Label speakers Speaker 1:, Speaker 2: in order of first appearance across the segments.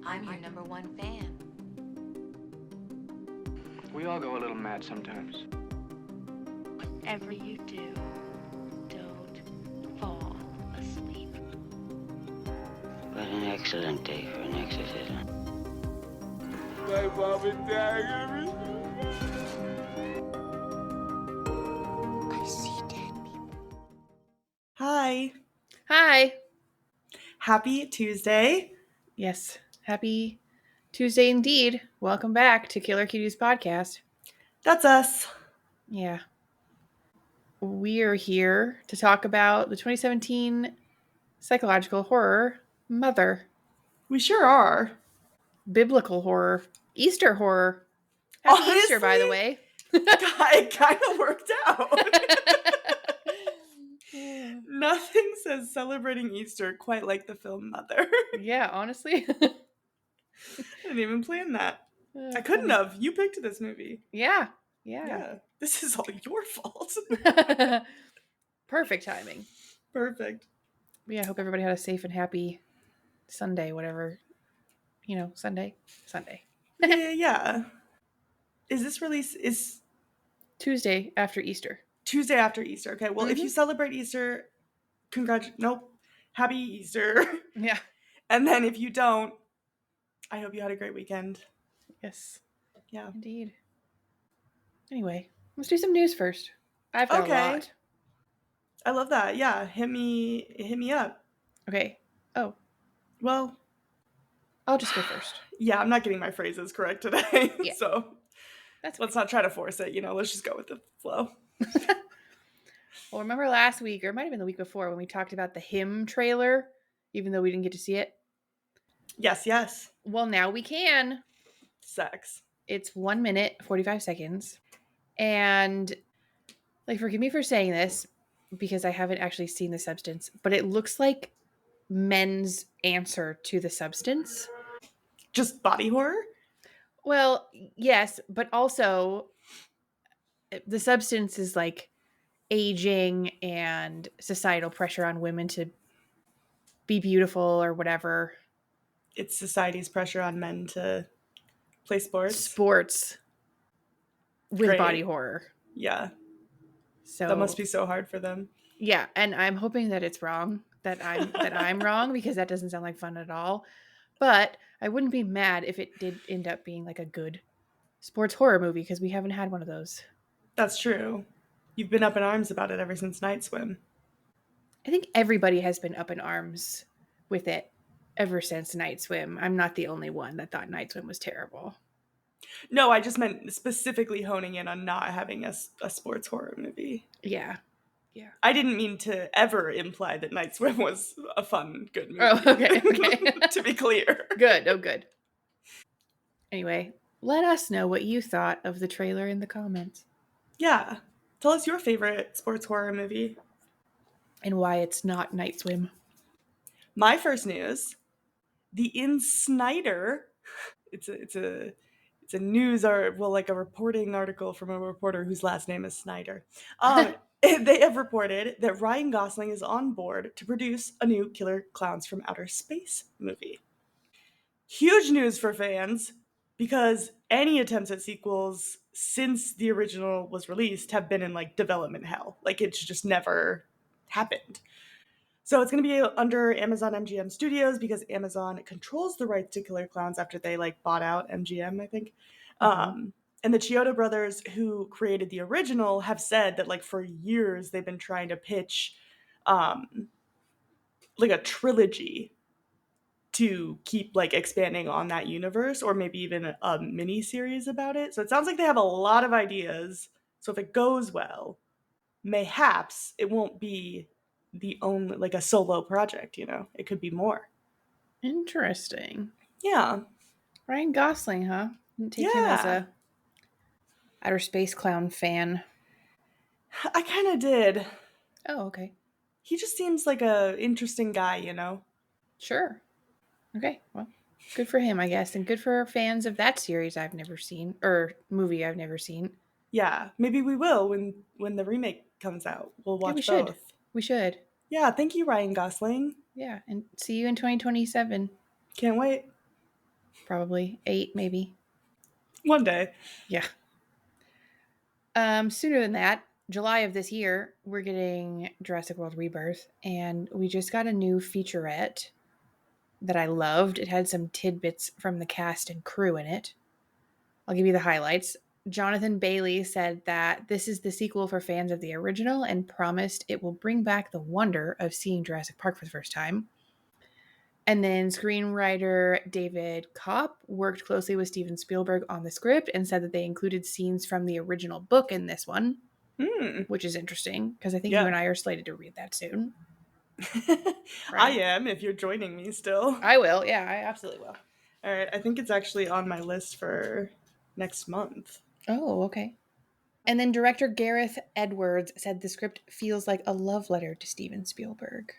Speaker 1: I'm your number one fan.
Speaker 2: We all go a little mad sometimes.
Speaker 3: Whatever you do, don't fall asleep.
Speaker 4: What an excellent day for an exorcism.
Speaker 2: My mom and dad
Speaker 5: I see dead people. Hi.
Speaker 6: Hi.
Speaker 5: Happy Tuesday.
Speaker 6: Yes. Happy Tuesday indeed. Welcome back to Killer Cuties podcast.
Speaker 5: That's us.
Speaker 6: Yeah. We're here to talk about the 2017 psychological horror Mother.
Speaker 5: We sure are.
Speaker 6: Biblical horror. Easter horror. Happy Easter, by the way.
Speaker 5: It kind of worked out. Nothing says celebrating Easter quite like the film Mother.
Speaker 6: Yeah, honestly.
Speaker 5: I didn't even plan that. I couldn't have. You picked this movie.
Speaker 6: Yeah.
Speaker 5: This is all your fault.
Speaker 6: Perfect timing.
Speaker 5: Perfect.
Speaker 6: Yeah, I hope everybody had a safe and happy Sunday, whatever. Sunday.
Speaker 5: Yeah. Is this release is
Speaker 6: Tuesday after Easter.
Speaker 5: Tuesday after Easter? Okay. Well, if you celebrate Easter, happy Easter.
Speaker 6: Yeah.
Speaker 5: And then if you don't, I hope you had a great weekend.
Speaker 6: Yes.
Speaker 5: Yeah.
Speaker 6: Indeed. Anyway, let's do some news first. I've got a lot.
Speaker 5: I love that. Yeah, hit me up.
Speaker 6: Okay. Oh,
Speaker 5: well,
Speaker 6: I'll just go first.
Speaker 5: Yeah, I'm not getting my phrases correct today.
Speaker 6: Yeah.
Speaker 5: So let's not try to force it, let's just go with the flow.
Speaker 6: Well, remember last week, or it might have been the week before, when we talked about the Him trailer, even though we didn't get to see it?
Speaker 5: Yes.
Speaker 6: Well, now we can.
Speaker 5: Sex.
Speaker 6: It's 1 minute, 45 seconds. And, forgive me for saying this, because I haven't actually seen The Substance, but it looks like men's answer to The Substance.
Speaker 5: Just body horror?
Speaker 6: Well, yes, but also The Substance is aging and societal pressure on women to be beautiful or whatever.
Speaker 5: It's society's pressure on men to play sports.
Speaker 6: Sports with
Speaker 5: Great.
Speaker 6: body horror.
Speaker 5: Yeah.
Speaker 6: So
Speaker 5: that must be so hard for them.
Speaker 6: Yeah, and I'm hoping that it's wrong, that I'm wrong, because that doesn't sound like fun at all. But I wouldn't be mad if it did end up being a good sports horror movie, because we haven't had one of those.
Speaker 5: That's true. You've been up in arms about it ever since Night Swim.
Speaker 6: I think everybody has been up in arms with it ever since Night Swim. I'm not the only one that thought Night Swim was terrible.
Speaker 5: No, I just meant specifically honing in on not having a sports horror movie.
Speaker 6: Yeah.
Speaker 5: I didn't mean to ever imply that Night Swim was a fun, good movie.
Speaker 6: Oh, okay.
Speaker 5: To be clear.
Speaker 6: Good. Oh, good. Anyway, let us know what you thought of the trailer in the comments.
Speaker 5: Yeah. Tell us your favorite sports horror movie.
Speaker 6: And why it's not Night Swim.
Speaker 5: My first news, the In Snyder, it's a news a reporting article from a reporter whose last name is Snyder. They have reported that Ryan Gosling is on board to produce a new Killer Clowns from Outer Space movie. Huge news for fans, because any attempts at sequels since the original was released have been in development hell. It's just never happened. So it's going to be under Amazon MGM Studios, because Amazon controls the rights to Killer Clowns after they bought out MGM, I think. Mm-hmm. And the Chiodo brothers, who created the original, have said that for years they've been trying to pitch a trilogy to keep expanding on that universe, or maybe even a mini series about it. So it sounds like they have a lot of ideas. So if it goes well, mayhaps it won't be the only a solo project, it could be more.
Speaker 6: Interesting.
Speaker 5: Yeah.
Speaker 6: Ryan Gosling, huh? Didn't take him as a Outer Space Clown fan.
Speaker 5: I kind of did.
Speaker 6: Oh, okay.
Speaker 5: He just seems like a interesting guy,
Speaker 6: Sure. Okay, well, good for him, I guess, and good for fans of that series I've never seen, or movie I've never seen.
Speaker 5: Yeah, maybe we will when the remake comes out. We'll watch both.
Speaker 6: We should.
Speaker 5: Yeah, thank you, Ryan Gosling.
Speaker 6: Yeah, and see you in 2027.
Speaker 5: Can't wait.
Speaker 6: Probably 8, maybe.
Speaker 5: One day.
Speaker 6: Yeah. Sooner than that, July of this year, we're getting Jurassic World Rebirth, and we just got a new featurette that I loved. It had some tidbits from the cast and crew in it. I'll give you the highlights. Jonathan Bailey said that this is the sequel for fans of the original and promised it will bring back the wonder of seeing Jurassic Park for the first time. And then screenwriter David Kopp worked closely with Steven Spielberg on the script and said that they included scenes from the original book in this one, which is interesting because I think you
Speaker 5: Yeah.
Speaker 6: and I are slated to read that soon.
Speaker 5: I
Speaker 6: Right.
Speaker 5: am, if you're joining me still.
Speaker 6: I will. Yeah, I absolutely will.
Speaker 5: All right, I think it's actually on my list for next month.
Speaker 6: Oh, okay. And then director Gareth Edwards said the script feels like a love letter to Steven Spielberg.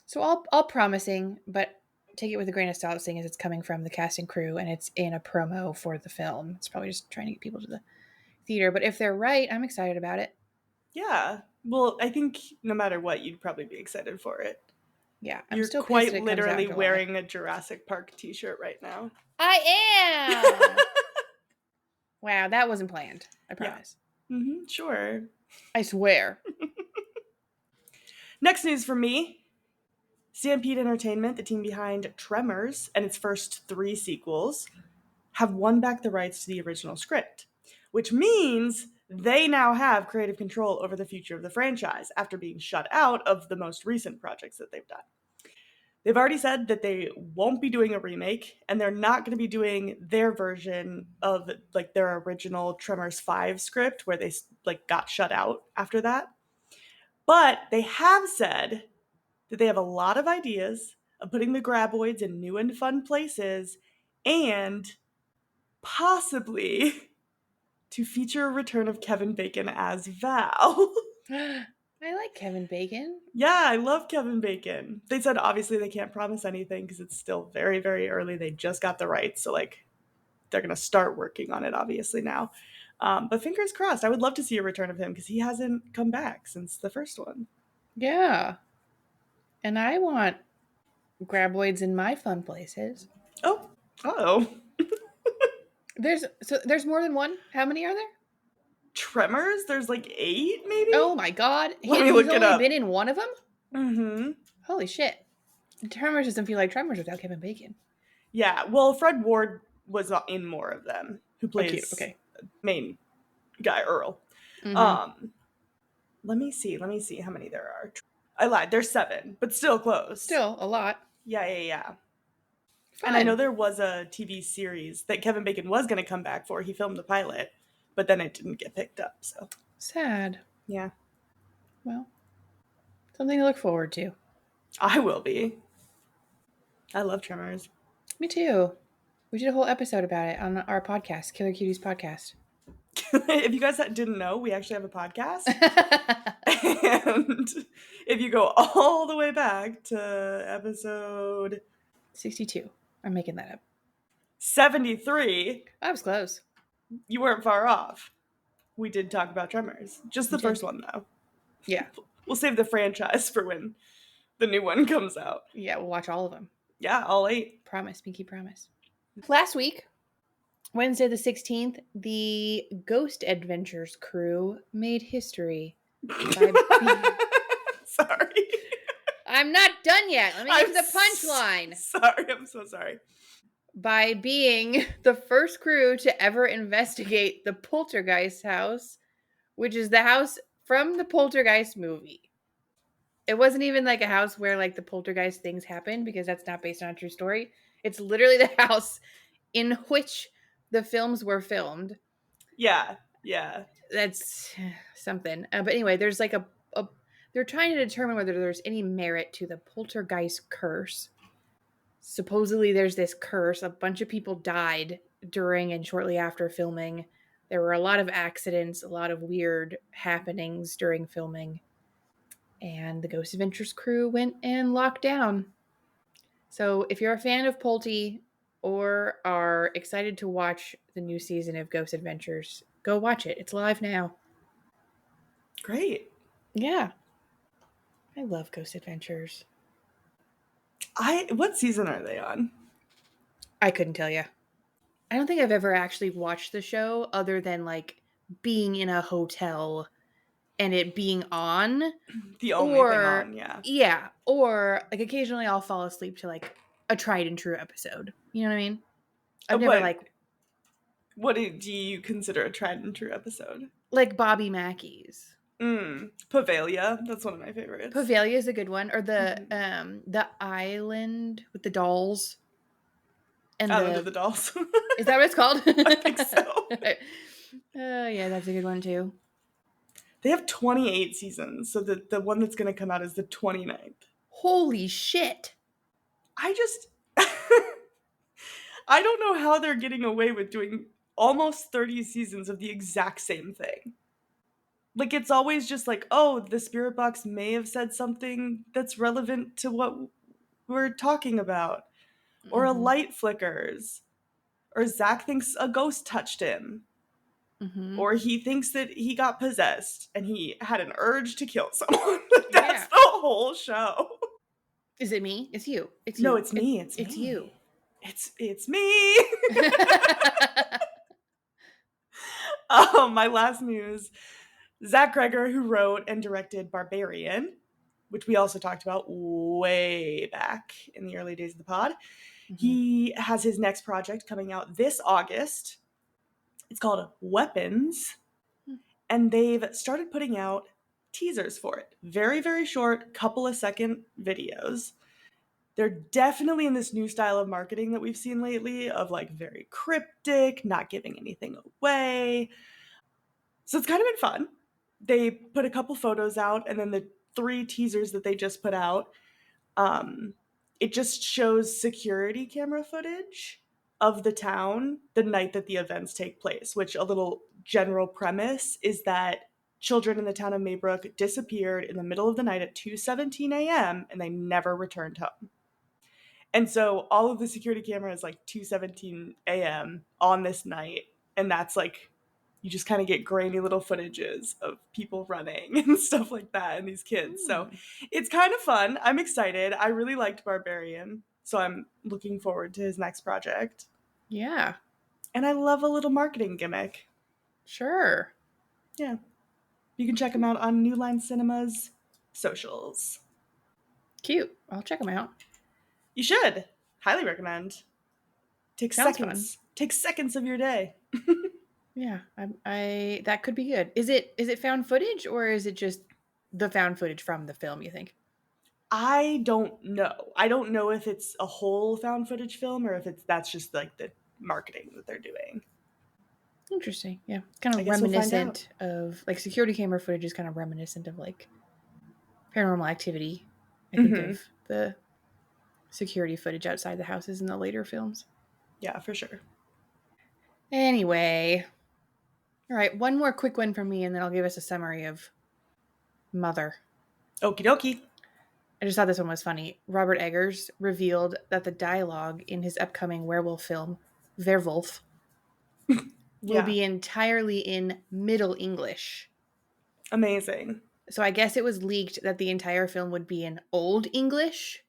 Speaker 6: So all promising, but take it with a grain of salt, seeing as it's coming from the cast and crew and it's in a promo for the film. It's probably just trying to get people to the theater. But if they're right, I'm excited about it.
Speaker 5: Yeah. Well, I think no matter what, you'd probably be excited for it.
Speaker 6: Yeah, I'm
Speaker 5: You're
Speaker 6: still pissed
Speaker 5: quite
Speaker 6: that it comes out in
Speaker 5: literally
Speaker 6: July.
Speaker 5: wearing a Jurassic Park t-shirt right now.
Speaker 6: I am. Wow, that wasn't planned. I promise.
Speaker 5: Sure.
Speaker 6: I swear.
Speaker 5: Next news for me. Stampede Entertainment, the team behind Tremors and its first 3 sequels, have won back the rights to the original script, which means they now have creative control over the future of the franchise after being shut out of the most recent projects that they've done. They've already said that they won't be doing a remake, and they're not going to be doing their version of like their original Tremors 5 script where they like got shut out after that. But they have said that they have a lot of ideas of putting the graboids in new and fun places and possibly to feature a return of Kevin Bacon as Val.
Speaker 6: I like Kevin Bacon.
Speaker 5: Yeah, I love Kevin Bacon. They said obviously they can't promise anything because it's still very, very early. They just got the rights, so like they're gonna start working on it obviously now. But fingers crossed. I would love to see a return of him because he hasn't come back since the first one.
Speaker 6: Yeah. And I want graboids in my fun places.
Speaker 5: Oh.
Speaker 6: There's more than one. How many are there?
Speaker 5: Tremors? There's like 8, maybe?
Speaker 6: Oh my god.
Speaker 5: Let me
Speaker 6: He's
Speaker 5: look it
Speaker 6: only
Speaker 5: up.
Speaker 6: been in one of them?
Speaker 5: Mm-hmm.
Speaker 6: Holy shit. Tremors doesn't feel like Tremors without Kevin Bacon.
Speaker 5: Yeah, well, Fred Ward was in more of them, who plays main guy, Earl.
Speaker 6: Mm-hmm.
Speaker 5: Let me see how many there are. I lied, there's 7, but still close.
Speaker 6: Still a lot.
Speaker 5: Yeah.
Speaker 6: Fun.
Speaker 5: And I know there was a TV series that Kevin Bacon was going to come back for. He filmed the pilot, but then it didn't get picked up, so.
Speaker 6: Sad.
Speaker 5: Yeah.
Speaker 6: Well, something to look forward to.
Speaker 5: I will be. I love Tremors.
Speaker 6: Me too. We did a whole episode about it on our podcast, Killer Cuties podcast.
Speaker 5: If you guys didn't know, we actually have a podcast. And if you go all the way back to episode
Speaker 6: 62. I'm making that up.
Speaker 5: 73,
Speaker 6: I was close.
Speaker 5: you weren't far off. We did talk about Tremors. Just the first one, though.
Speaker 6: Yeah.
Speaker 5: We'll save the franchise for when the new one comes out.
Speaker 6: Yeah, we'll watch all of them.
Speaker 5: Yeah, all 8.
Speaker 6: Promise, pinky promise. Last week, Wednesday the 16th, the Ghost Adventures crew made history.
Speaker 5: Sorry.
Speaker 6: I'm not done yet. Let me get to the punchline.
Speaker 5: Sorry, I'm so sorry.
Speaker 6: By being the first crew to ever investigate the Poltergeist house, which is the house from the Poltergeist movie. It wasn't even like a house where like the Poltergeist things happen because that's not based on a true story. It's literally the house in which the films were filmed.
Speaker 5: Yeah.
Speaker 6: That's something. But anyway, there's like they're trying to determine whether there's any merit to the Poltergeist curse. Supposedly there's this curse. A bunch of people died during and shortly after filming. There were a lot of accidents, a lot of weird happenings during filming. And the Ghost Adventures crew went and locked down. So if you're a fan of Polty or are excited to watch the new season of Ghost Adventures, go watch it. It's live now.
Speaker 5: Great.
Speaker 6: Yeah. I love Ghost Adventures.
Speaker 5: What season are they on?
Speaker 6: I couldn't tell you. I don't think I've ever actually watched the show other than like being in a hotel and it being on,
Speaker 5: The only thing
Speaker 6: or
Speaker 5: on, yeah.
Speaker 6: yeah, or like occasionally I'll fall asleep to like a tried and true episode. You know what I mean? I've never
Speaker 5: What do you consider a tried and true episode?
Speaker 6: like Bobby Mackey's.
Speaker 5: Pavalia, that's one of my favorites.
Speaker 6: Pavalia is a good one, or
Speaker 5: Mhm.
Speaker 6: the island with the dolls and
Speaker 5: Island of
Speaker 6: the
Speaker 5: the Dolls.
Speaker 6: is that what it's called?
Speaker 5: I think so.
Speaker 6: Yeah, that's a good one too.
Speaker 5: They have 28 seasons, so the one that's going to come out is the 29th.
Speaker 6: Holy shit!
Speaker 5: I just I don't know how they're getting away with doing almost 30 seasons of the exact same thing. Like, it's always just like, oh, the spirit box may have said something that's relevant to what we're talking about, or a
Speaker 6: Mm-hmm.
Speaker 5: light flickers, or Zach thinks a ghost touched him,
Speaker 6: Mm-hmm.
Speaker 5: or he thinks that he got possessed and he had an urge to kill someone. That's
Speaker 6: Yeah.
Speaker 5: the whole show.
Speaker 6: Is it me? It's you. It's
Speaker 5: No,
Speaker 6: you.
Speaker 5: it's me. It's
Speaker 6: It's
Speaker 5: me.
Speaker 6: you.
Speaker 5: It's me. My last news: Zach Greger, who wrote and directed Barbarian, which we also talked about way back in the early days of the pod,
Speaker 6: Mhm.
Speaker 5: he has his next project coming out this August. It's called Weapons, and they've started putting out teasers for it. Very, very short, couple of second videos. They're definitely in this new style of marketing that we've seen lately of like very cryptic, not giving anything away. So it's kind of been fun. They put a couple photos out, and then the 3 teasers that they just put out, um, it just shows security camera footage of the town the night that the events take place, which a little general premise is that children in the town of Maybrook disappeared in the middle of the night at 2:17 a.m. and they never returned home. And so all of the security cameras like 2:17 a.m. on this night, and that's like you just kind of get grainy little footages of people running and stuff like that and these kids. So it's kind of fun. I'm excited. I really liked Barbarian, so I'm looking forward to his next project.
Speaker 6: Yeah.
Speaker 5: And I love a little marketing gimmick.
Speaker 6: Sure.
Speaker 5: Yeah. You can check him out on New Line Cinema's socials.
Speaker 6: Cute. I'll check them out.
Speaker 5: You should. Highly recommend. Take
Speaker 6: Sounds fun.
Speaker 5: seconds. Take seconds of your day.
Speaker 6: Yeah. I that could be good. Is it found footage or is it just the found footage from the film, you think?
Speaker 5: I don't know. I don't know if it's a whole found footage film or if that's just like the marketing that they're doing.
Speaker 6: Interesting. Yeah. It's kind
Speaker 5: I
Speaker 6: of
Speaker 5: guess we'll find
Speaker 6: reminiscent of like security camera footage is kind of reminiscent of like Paranormal Activity. I think
Speaker 5: Mhm.
Speaker 6: of the security footage outside the houses in the later films.
Speaker 5: Yeah, for sure.
Speaker 6: Anyway. All right, one more quick one from me and then I'll give us a summary of Mother.
Speaker 5: Okie dokie.
Speaker 6: I just thought this one was funny. Robert Eggers revealed that the dialogue in his upcoming werewolf film, Werewolf, will
Speaker 5: Yeah.
Speaker 6: be entirely in Middle English.
Speaker 5: Amazing.
Speaker 6: So I guess it was leaked that the entire film would be in Old English.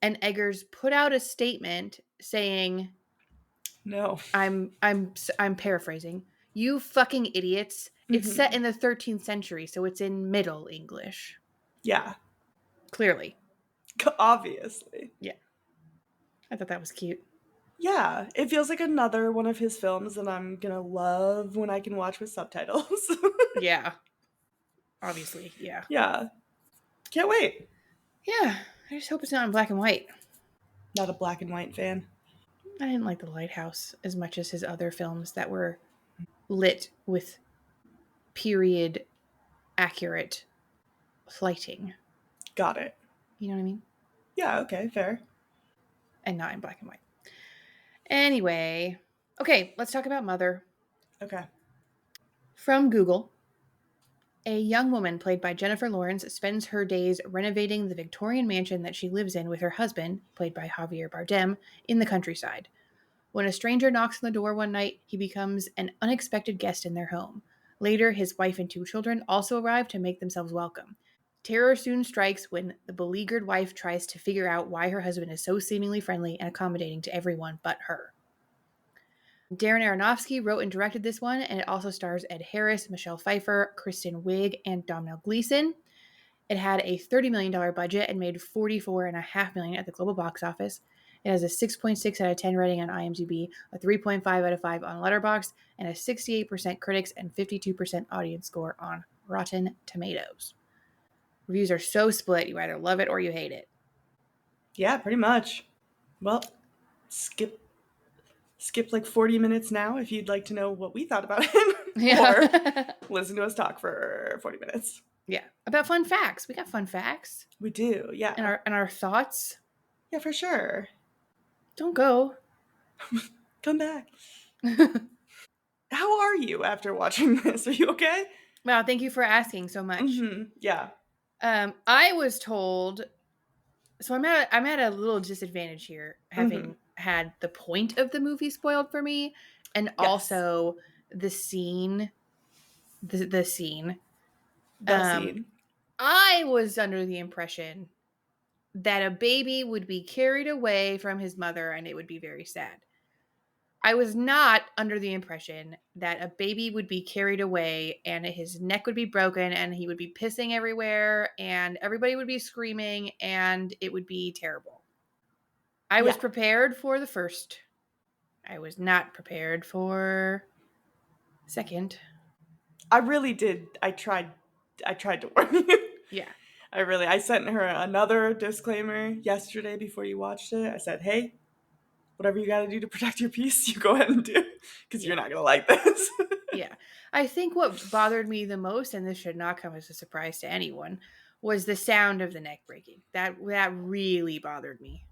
Speaker 6: And Eggers put out a statement saying,
Speaker 5: No.
Speaker 6: I'm paraphrasing. You fucking idiots. It's set in the 13th century, so it's in Middle English.
Speaker 5: Yeah.
Speaker 6: Clearly.
Speaker 5: Obviously.
Speaker 6: Yeah. I thought that was cute.
Speaker 5: Yeah, it feels like another one of his films that I'm gonna love when I can watch with subtitles.
Speaker 6: Yeah. Obviously, yeah.
Speaker 5: Yeah. Can't wait.
Speaker 6: Yeah. I just hope it's not in black and white.
Speaker 5: Not a black and white fan.
Speaker 6: I didn't like The Lighthouse as much as his other films that were lit with period accurate lighting.
Speaker 5: Got it.
Speaker 6: You know what I mean?
Speaker 5: Yeah, okay, fair.
Speaker 6: And not in black and white. Anyway, okay, let's talk about Mother.
Speaker 5: Okay.
Speaker 6: From Google, a young woman played by Jennifer Lawrence spends her days renovating the Victorian mansion that she lives in with her husband, played by Javier Bardem, in the countryside. When a stranger knocks on the door one night, he becomes an unexpected guest in their home. Later, his wife and 2 children also arrive to make themselves welcome. Terror soon strikes when the beleaguered wife tries to figure out why her husband is so seemingly friendly and accommodating to everyone but her. Darren Aronofsky wrote and directed this one, and it also stars Ed Harris, Michelle Pfeiffer, Kristen Wiig, and Domhnall Gleeson. It had a $30 million budget and made $44.5 million at the global box office. It has a 6.6 out of 10 rating on IMDb, a 3.5 out of 5 on Letterboxd, and a 68% critics and 52% audience score on Rotten Tomatoes. Reviews are so split, you either love it or you hate it.
Speaker 5: Yeah, pretty much. Well, skip like 40 minutes now if you'd like to know what we thought about it.
Speaker 6: Yeah.
Speaker 5: Or listen to us talk for 40 minutes.
Speaker 6: Yeah. About fun facts. We got fun facts.
Speaker 5: We do, yeah.
Speaker 6: And our thoughts.
Speaker 5: Yeah, for sure.
Speaker 6: Don't go.
Speaker 5: Come back. How are you after watching this? Are you okay?
Speaker 6: Wow, thank you for asking so much.
Speaker 5: Mm-hmm. Yeah.
Speaker 6: I was told, so I'm at a little disadvantage here, having had the point of the movie spoiled for me, and also the scene. The scene. I was under the impression that a baby would be carried away from his mother and it would be very sad. I was not under the impression that a baby would be carried away and his neck would be broken and he would be pissing everywhere and everybody would be screaming and it would be terrible. I was prepared for the first. I was not prepared for second.
Speaker 5: I really did. I tried to warn you.
Speaker 6: Yeah.
Speaker 5: I sent her another disclaimer yesterday before you watched it. I said, hey, whatever you got to do to protect your peace, you go ahead and do, because you're not going to like this.
Speaker 6: Yeah. I think what bothered me the most, and this should not come as a surprise to anyone, was the sound of the neck breaking. That really bothered me.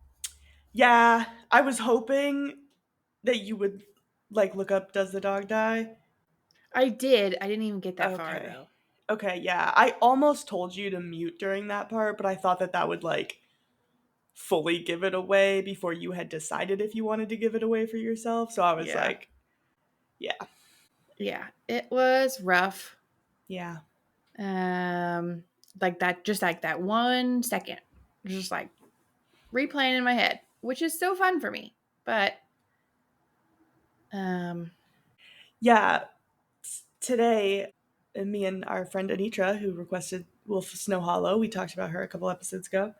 Speaker 5: Yeah. I was hoping that you would, like, look up Does the Dog Die?
Speaker 6: I did. I didn't even get that far, though.
Speaker 5: Okay, yeah. I almost told you to mute during that part, but I thought that would, like, fully give it away before you had decided if you wanted to give it away for yourself. So I was like, yeah.
Speaker 6: Yeah, it was rough.
Speaker 5: Yeah.
Speaker 6: Like that, just like that 1 second, just like replaying in my head, which is so fun for me. But,
Speaker 5: yeah, today, me and our friend Anitra, who requested Wolf of Snow Hollow, we talked about her a couple episodes ago.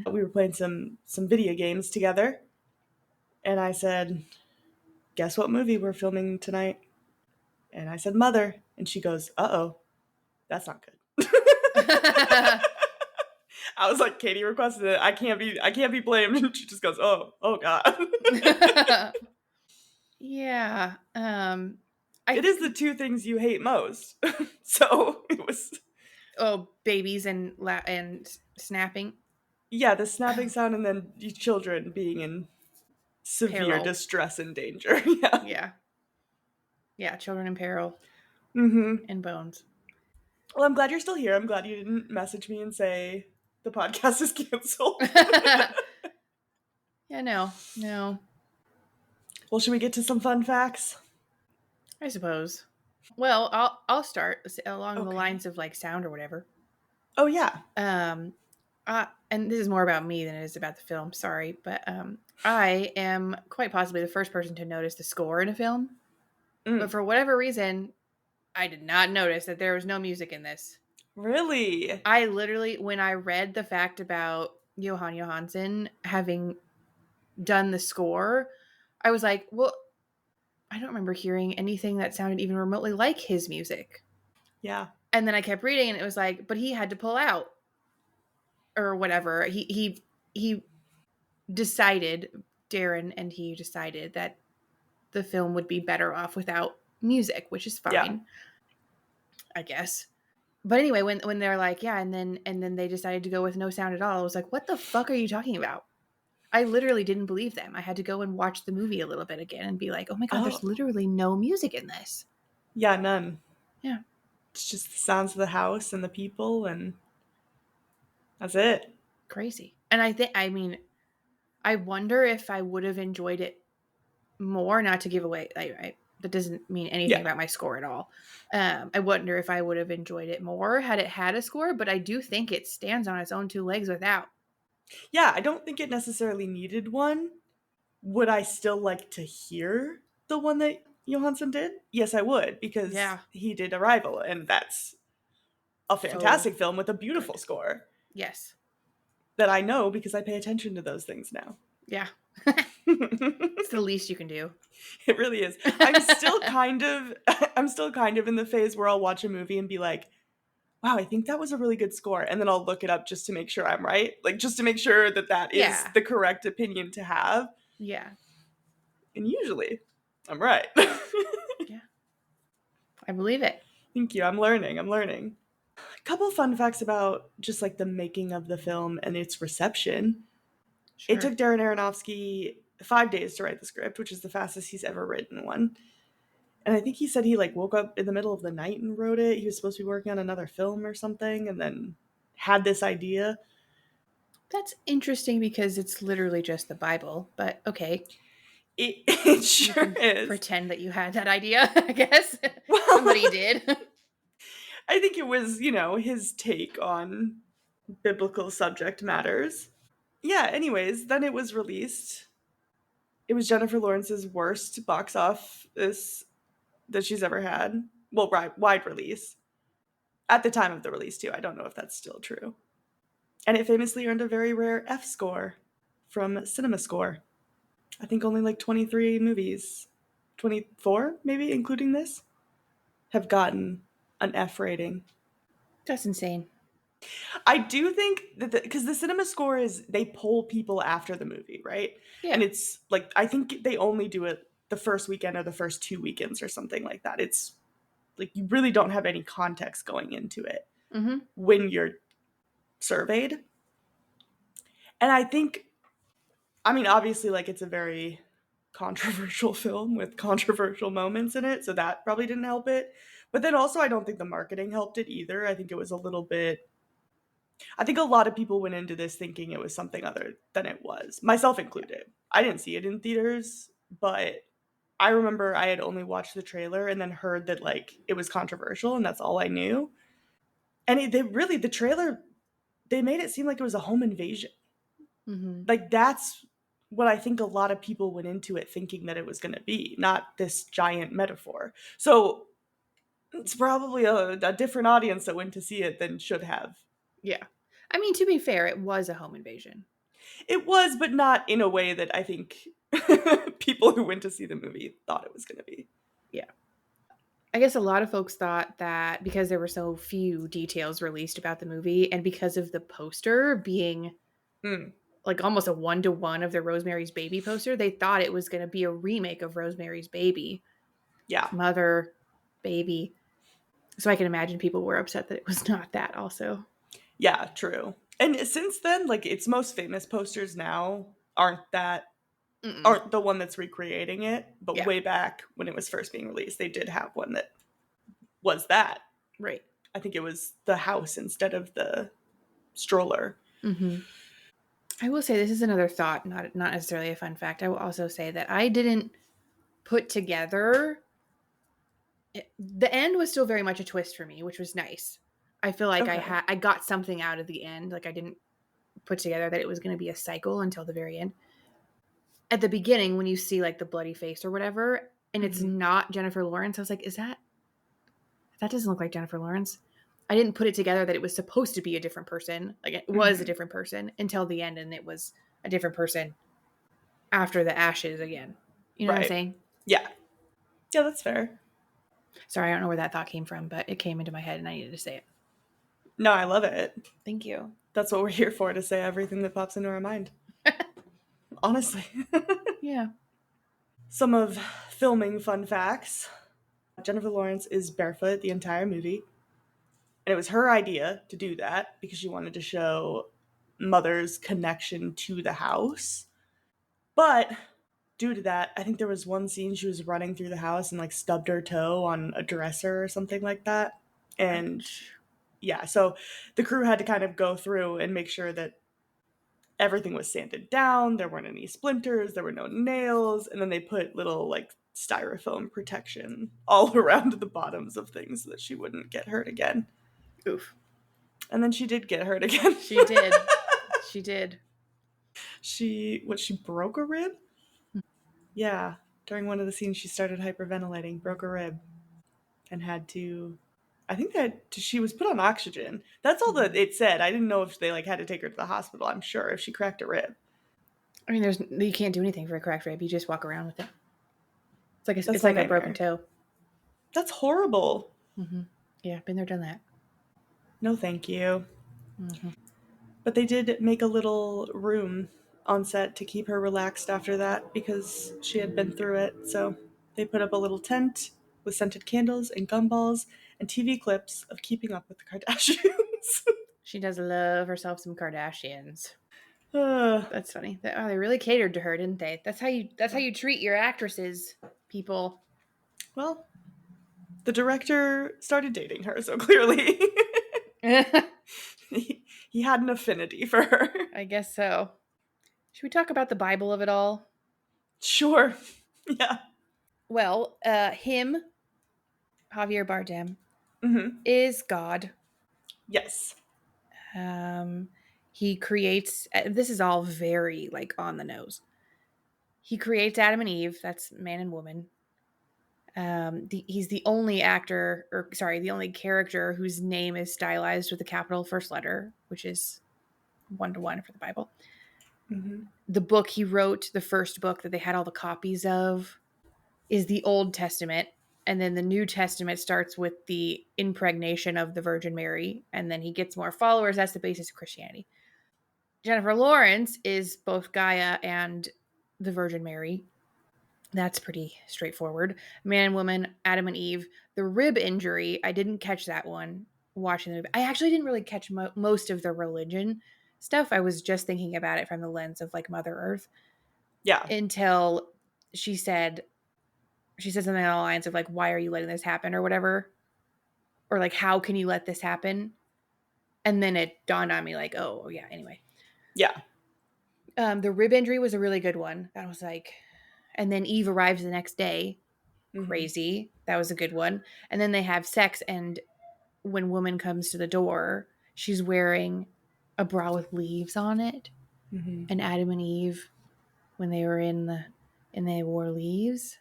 Speaker 5: We were playing some video games together, and I said, guess what movie we're filming tonight? And I said, Mother, and she goes, uh-oh, that's not good. I was like, Katie requested it. I can't be blamed. And she just goes, oh God.
Speaker 6: Yeah.
Speaker 5: It is the two things you hate most. So it was.
Speaker 6: Oh, babies and snapping.
Speaker 5: Yeah, the snapping sound, and then children being in severe
Speaker 6: peril.
Speaker 5: Distress and danger.
Speaker 6: Yeah, children in peril. And bones.
Speaker 5: Well, I'm glad you're still here. I'm glad you didn't message me and say the podcast is canceled.
Speaker 6: Yeah, no.
Speaker 5: Well, should we get to some fun facts?
Speaker 6: I suppose. Well, I'll start along the lines of like sound or whatever.
Speaker 5: Oh yeah.
Speaker 6: And this is more about me than it is about the film. Sorry, but I am quite possibly the first person to notice the score in a film. But for whatever reason, I did not notice that there was no music in this.
Speaker 5: Really?
Speaker 6: I literally, when I read the fact about Johan Johansson having done the score, I was like, well, I don't remember hearing anything that sounded even remotely like his music.
Speaker 5: Yeah.
Speaker 6: And then I kept reading and it was like, but he had to pull out or whatever. He decided, Darren and he decided that the film would be better off without music, which is fine, I guess. But anyway, when they're like, yeah, and then they decided to go with no sound at all, I was like, what the fuck are you talking about? I literally didn't believe them. I had to go and watch the movie a little bit again and be like, oh my God, there's literally no music in this.
Speaker 5: Yeah, none.
Speaker 6: Yeah.
Speaker 5: It's just the sounds of the house and the people, and that's it.
Speaker 6: Crazy. And I wonder if I would have enjoyed it more, not to give away. that doesn't mean anything about my score at all. I wonder if I would have enjoyed it more had it had a score, but I do think it stands on its own two legs without.
Speaker 5: Yeah, I don't think it necessarily needed one. Would I still like to hear the one that Johansson did? Yes, I would, because
Speaker 6: Yeah.
Speaker 5: he did Arrival, and that's a fantastic film with a beautiful score
Speaker 6: Yes.
Speaker 5: that I know because I pay attention to those things now.
Speaker 6: Yeah.
Speaker 5: It
Speaker 6: It's the least you can do.
Speaker 5: really is. I'm still kind of in the phase where I'll watch a movie and be like, wow, I think that was a really good score. And then I'll look it up just to make sure I'm right. Like, just to make sure that that is
Speaker 6: Yeah.
Speaker 5: the correct opinion to have.
Speaker 6: Yeah.
Speaker 5: And usually, I'm right.
Speaker 6: Yeah. I believe it.
Speaker 5: Thank you. I'm learning. A couple fun facts about just like the making of the film and its reception.
Speaker 6: Sure.
Speaker 5: It took Darren Aronofsky 5 days to write the script, which is the fastest he's ever written one. And I think he said he like woke up in the middle of the night and wrote it. He was supposed to be working on another film or something and then had this idea.
Speaker 6: That's interesting because it's literally just the Bible, but okay.
Speaker 5: It sure is.
Speaker 6: Pretend that you had that idea, I guess.
Speaker 5: Well,
Speaker 6: Somebody did.
Speaker 5: I think it was, his take on biblical subject matters. Yeah, anyways, then it was released. It was Jennifer Lawrence's worst box office that she's ever had. Well, wide release. At the time of the release, too. I don't know if that's still true. And it famously earned a very rare F score from CinemaScore. I think only like 23 movies, 24 maybe, including this, have gotten an F rating.
Speaker 6: That's insane.
Speaker 5: I do think that because the cinema score is they poll people after the movie, right?
Speaker 6: Yeah.
Speaker 5: And it's like I think they only do it the first weekend or the first 2 weekends or something like that. It's like you really don't have any context going into it when you're surveyed. And I think, I mean, obviously, like it's a very controversial film with controversial moments in it, so that probably didn't help it. But then also, I don't think the marketing helped it either. I think it was a little bit. I think a lot of people went into this thinking it was something other than it was, myself included. I didn't see it in theaters, but I remember I had only watched the trailer and then heard that like it was controversial, and that's all I knew. And the trailer, they made it seem like it was a home invasion. Like that's what I think a lot of people went into it thinking that it was going to be, not this giant metaphor. So it's probably a different audience that went to see it than should have.
Speaker 6: Yeah. I mean, to be fair, it was a home invasion.
Speaker 5: It was, but not in a way that I think people who went to see the movie thought it was going to be.
Speaker 6: Yeah. I guess a lot of folks thought that because there were so few details released about the movie and because of the poster being like almost a 1-to-1 of the Rosemary's Baby poster, they thought it was going to be a remake of Rosemary's Baby.
Speaker 5: Yeah.
Speaker 6: Mother, baby. So I can imagine people were upset that it was not that also.
Speaker 5: Yeah, true. And since then, like its most famous posters now aren't the one that's recreating it, but way back when it was first being released, they did have one that was that.
Speaker 6: Right.
Speaker 5: I think it was the house instead of the stroller.
Speaker 6: I will say this is another thought, not necessarily a fun fact. I will also say that I didn't put together. The end was still very much a twist for me, which was nice. I feel like I got something out of the end. Like I didn't put together that it was going to be a cycle until the very end. At the beginning, when you see like the bloody face or whatever, and it's not Jennifer Lawrence, I was like, that doesn't look like Jennifer Lawrence. I didn't put it together that it was supposed to be a different person. Like it was a different person until the end, and it was a different person after the ashes again. You know what I'm saying?
Speaker 5: Yeah. Yeah, that's fair.
Speaker 6: Sorry, I don't know where that thought came from, but it came into my head and I needed to say it.
Speaker 5: No, I love it.
Speaker 6: Thank you.
Speaker 5: That's what we're here for, to say everything that pops into our mind. Honestly.
Speaker 6: Yeah.
Speaker 5: Some of filming fun facts. Jennifer Lawrence is barefoot the entire movie. And it was her idea to do that because she wanted to show Mother's connection to the house. But due to that, I think there was one scene she was running through the house and like stubbed her toe on a dresser or something like that. And yeah, so the crew had to kind of go through and make sure that everything was sanded down. There weren't any splinters. There were no nails. And then they put little like styrofoam protection all around the bottoms of things so that she wouldn't get hurt again.
Speaker 6: Oof.
Speaker 5: And then she did get hurt again.
Speaker 6: She did. She did.
Speaker 5: She broke a rib? Yeah. During one of the scenes, she started hyperventilating, broke a rib, and had to. I think that she was put on oxygen. That's all that it said. I didn't know if they like had to take her to the hospital. I'm sure if she cracked a rib.
Speaker 6: I mean, you can't do anything for a cracked rib. You just walk around with it. It's
Speaker 5: That's
Speaker 6: like
Speaker 5: a
Speaker 6: a broken
Speaker 5: nightmare.
Speaker 6: toe.
Speaker 5: That's horrible.
Speaker 6: Mm-hmm. Yeah, been there, done that.
Speaker 5: No, thank you.
Speaker 6: Mm-hmm.
Speaker 5: But they did make a little room on set to keep her relaxed after that because she had been through it. So they put up a little tent with scented candles and gumballs and TV clips of Keeping Up with the Kardashians.
Speaker 6: She does love herself some Kardashians.
Speaker 5: uh,
Speaker 6: That's funny. They really catered to her, didn't they? That's how you treat your actresses, people.
Speaker 5: well, the director started dating her, so clearly he had an affinity for her.
Speaker 6: I guess so. Should we talk about the Bible of it all?
Speaker 5: Sure. Yeah.
Speaker 6: Well, him, Javier Bardem,
Speaker 5: Mm-hmm.
Speaker 6: is God.
Speaker 5: Yes.
Speaker 6: He creates. This is all very like on the nose. He creates Adam and Eve. That's man and woman. He's the only the only character whose name is stylized with a capital first letter, which is 1-to-1 for the Bible.
Speaker 5: Mm-hmm.
Speaker 6: The book he wrote, the first book that they had all the copies of, is the Old Testament. And then the New Testament starts with the impregnation of the Virgin Mary. And then he gets more followers. That's the basis of Christianity. Jennifer Lawrence is both Gaia and the Virgin Mary. That's pretty straightforward. Man and woman, Adam and Eve. The rib injury, I didn't catch that one watching the movie. I actually didn't really catch most of the religion stuff. I was just thinking about it from the lens of like Mother Earth.
Speaker 5: Yeah.
Speaker 6: Until she said something along the lines of like, why are you letting this happen or whatever? Or like, how can you let this happen? And then it dawned on me like, oh yeah, anyway.
Speaker 5: Yeah.
Speaker 6: The rib injury was a really good one. That was like, and then Eve arrives the next day. Crazy. Mm-hmm. That was a good one. And then they have sex, and when woman comes to the door, she's wearing a bra with leaves on it.
Speaker 5: Mm-hmm.
Speaker 6: And Adam and Eve, when they were and they wore leaves.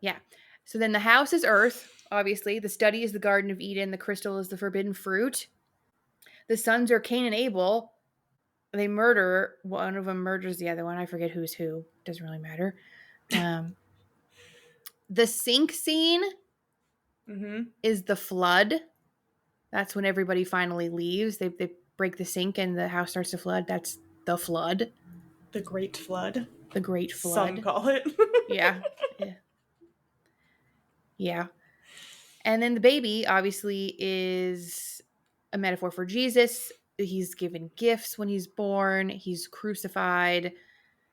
Speaker 6: Yeah. So then the house is earth, obviously. The study is the Garden of Eden. The crystal is the forbidden fruit. The sons are Cain and Abel. They murder. One of them murders the other one. I forget who's who. Doesn't really matter. The sink scene is the flood. That's when everybody finally leaves. They break the sink and the house starts to flood. That's the flood.
Speaker 5: The Great Flood.
Speaker 6: The Great Flood.
Speaker 5: Some call it.
Speaker 6: Yeah. Yeah. And then the baby obviously is a metaphor for Jesus. He's given gifts when he's born. He's crucified.